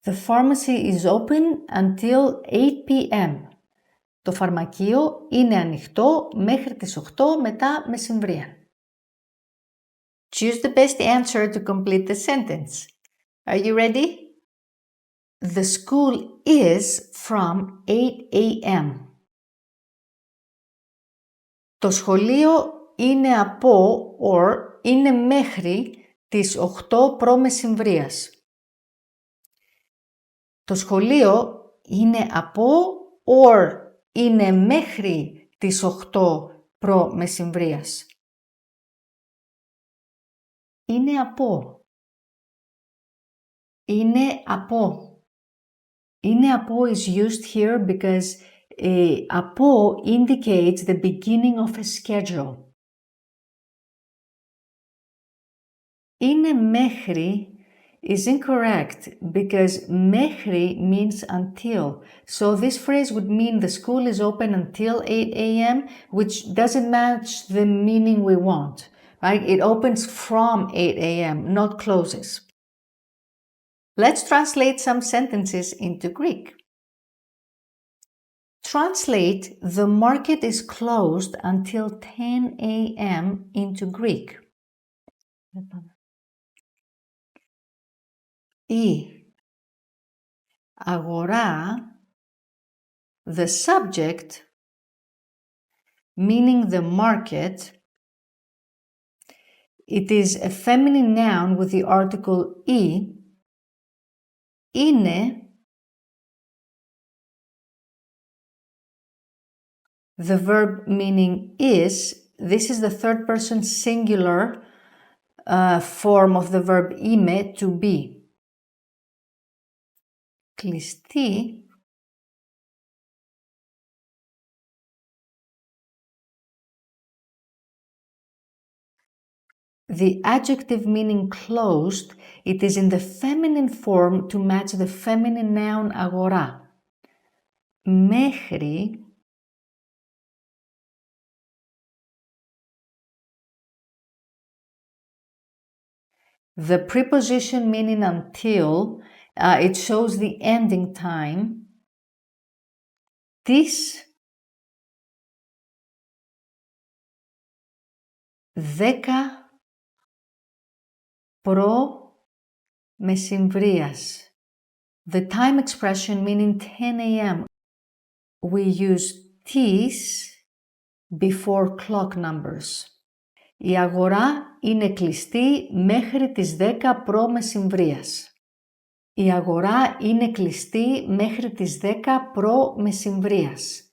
The pharmacy is open until 8 p.m. Το φαρμακείο είναι ανοιχτό μέχρι τις 8 μετά μεσημβρίαν. Choose the best answer to complete the sentence. Are you ready? The school is from 8 a.m. Το σχολείο είναι από or είναι μέχρι τις 8 προ μεσημβρίας. Το σχολείο είναι από or είναι μέχρι τις 8 προ μεσημβρίας. Είναι από. Είναι από. Είναι από is used here because από indicates the beginning of a schedule. Είναι μέχρι is incorrect because μέχρι means until. So this phrase would mean the school is open until 8 a.m., which doesn't match the meaning we want. Right? It opens from 8 a.m., not closes. Let's translate some sentences into Greek. Translate the market is closed until 10 a.m. into Greek. Η αγορά, the subject, meaning the market, it is a feminine noun with the article η, είναι the verb meaning is. This is the third person singular form of the verb είμαι, to be. Κλειστή The adjective meaning closed, it is in the feminine form to match the feminine noun αγορά. Μέχρι the preposition meaning until, it shows the ending time. Της 10 προ μεσημβρίας. The time expression meaning 10 a.m. We use της before clock numbers. Η αγορά είναι κλειστή μέχρι τις 10 προ μεσημβρίας. Η αγορά είναι κλειστή μέχρι τις 10 προ μεσημβρίας.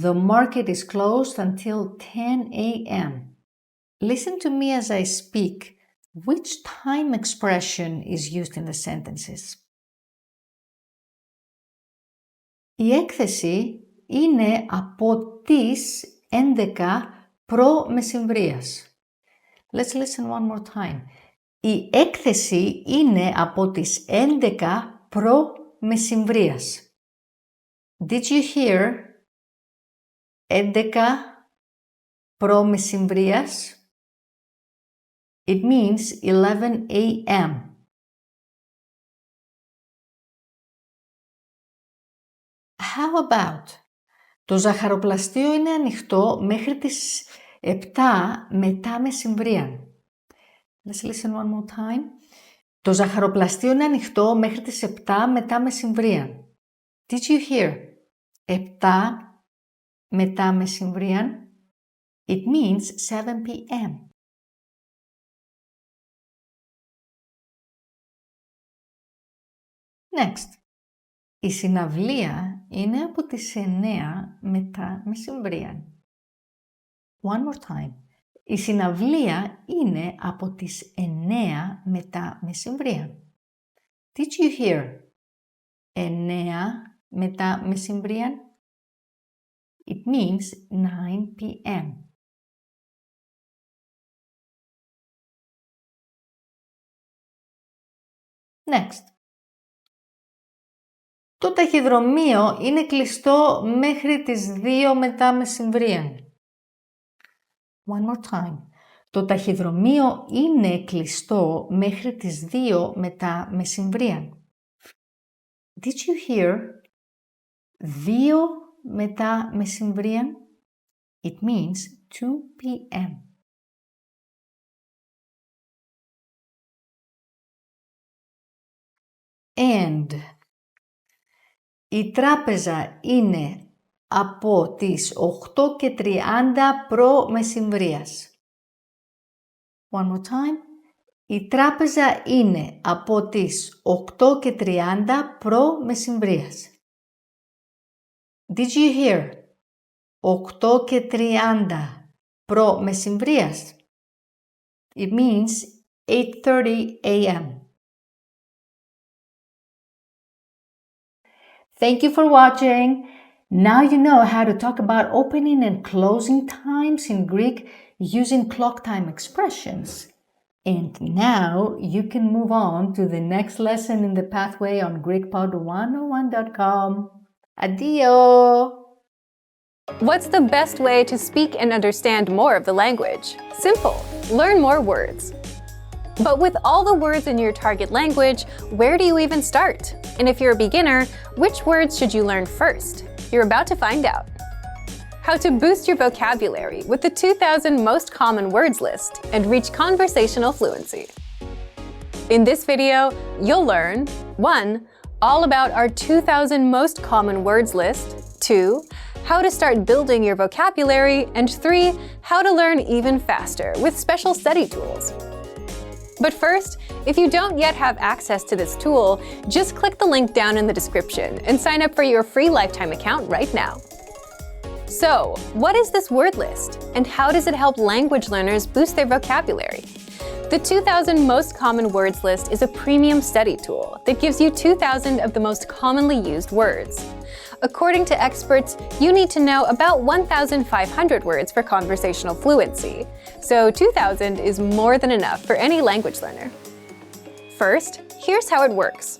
The market is closed until 10 a.m. Listen to me as I speak. Which time expression is used in the sentences? Η έκθεση είναι από τις 11 προ μεσημβρίας. Let's listen one more time. Η έκθεση είναι από τις 11 προ μεσημβρίας. Did you hear 11 προ μεσημβρίας? It means 11 a.m. How about? Το ζαχαροπλαστείο είναι ανοιχτό μέχρι τις 7 μετά μεσημβρία. Let's listen one more time. Το ζαχαροπλαστείο είναι ανοιχτό μέχρι τις 7 μετά μεσημβρία. Did you hear? 7 μετά μεσημβρία. It means 7 p.m. Next. Η συναυλία είναι από τις 9 μετά μεσημβρία. One more time. Η συναυλία είναι από τις 9 μετά μεσημβρία. Did you hear? 9 μετά μεσημβρία. It means 9 p.m. Next. Το ταχυδρομείο είναι κλειστό μέχρι τις 2 μετά μεσημβρία. One more time. Το ταχυδρομείο είναι κλειστό μέχρι τις 2 μετά μεσημβρία. Did you hear? 2 μετά μεσημβρία. It means 2 p.m. And η τράπεζα είναι από τις 8:30 προ μεσημβρίας. One more time. Η τράπεζα είναι από τις 8:30 προ μεσημβρίας. Did you hear? 8:30 προ μεσημβρίας. It means 8:30 a.m. Thank you for watching. Now you know how to talk about opening and closing times in Greek using clock time expressions. And now you can move on to the next lesson in the pathway on GreekPod101.com. Addio! What's the best way to speak and understand more of the language? Simple. Learn more words. But with all the words in your target language, where do you even start? And if you're a beginner, which words should you learn first? You're about to find out. How to boost your vocabulary with the 2,000 most common words list and reach conversational fluency. In this video, you'll learn 1. All about our 2,000 most common words list, 2. How to start building your vocabulary, and 3. How to learn even faster with special study tools. But first, if you don't yet have access to this tool, just click the link down in the description and sign up for your free lifetime account right now. So, what is this word list, and how does it help language learners boost their vocabulary? The 2,000 most common words list is a premium study tool that gives you 2,000 of the most commonly used words. according to experts, you need to know about 1,500 words for conversational fluency, so 2,000 is more than enough for any language learner. First, here's how it works.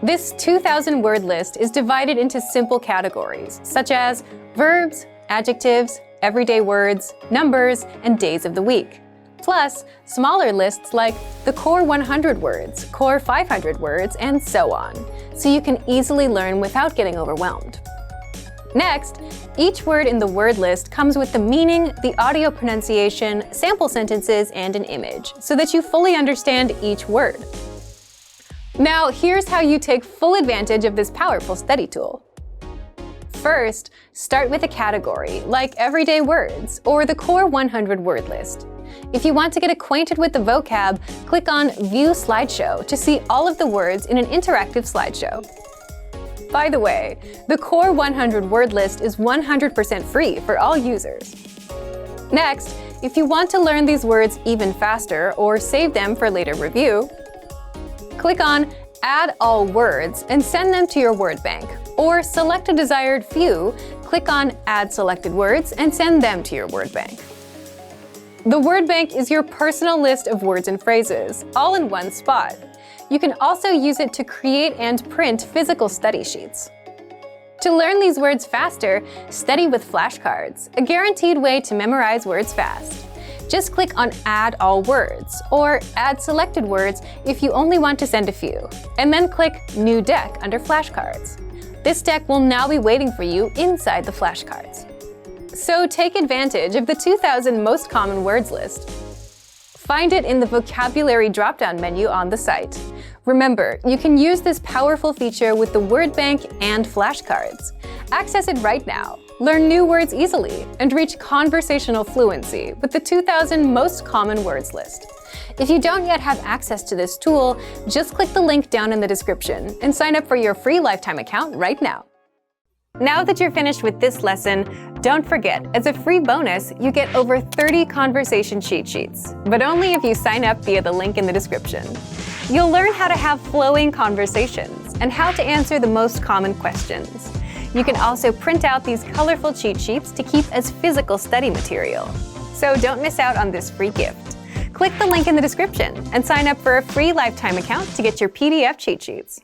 This 2,000-word list is divided into simple categories, such as verbs, adjectives, everyday words, numbers, and days of the week. Plus, smaller lists like the core 100 words, core 500 words, and so on, so you can easily learn without getting overwhelmed. Next, each word in the word list comes with the meaning, the audio pronunciation, sample sentences, and an image, so that you fully understand each word. Now, here's how you take full advantage of this powerful study tool. First, start with a category, like everyday words, or the core 100 word list. If you want to get acquainted with the vocab, click on View Slideshow to see all of the words in an interactive slideshow. By the way, the core 100 word list is 100% free for all users. Next, if you want to learn these words even faster or save them for later review, click on Add All Words and send them to your word bank, or select a desired few, click on Add Selected Words and send them to your word bank. The word bank is your personal list of words and phrases, all in one spot. You can also use it to create and print physical study sheets. To learn these words faster, study with flashcards, a guaranteed way to memorize words fast. Just click on Add All Words, or Add Selected Words if you only want to send a few, and then click New Deck under Flashcards. This deck will now be waiting for you inside the flashcards. So take advantage of the 2,000 most common words list. Find it in the vocabulary drop-down menu on the site. Remember, you can use this powerful feature with the word bank and flashcards. Access it right now. Learn new words easily and reach conversational fluency with the 2,000 most common words list. If you don't yet have access to this tool, just click the link down in the description and sign up for your free lifetime account right now. Now that you're finished with this lesson, don't forget, as a free bonus, you get over 30 conversation cheat sheets, but only if you sign up via the link in the description. You'll learn how to have flowing conversations and how to answer the most common questions. You can also print out these colorful cheat sheets to keep as physical study material. So don't miss out on this free gift. Click the link in the description and sign up for a free lifetime account to get your PDF cheat sheets.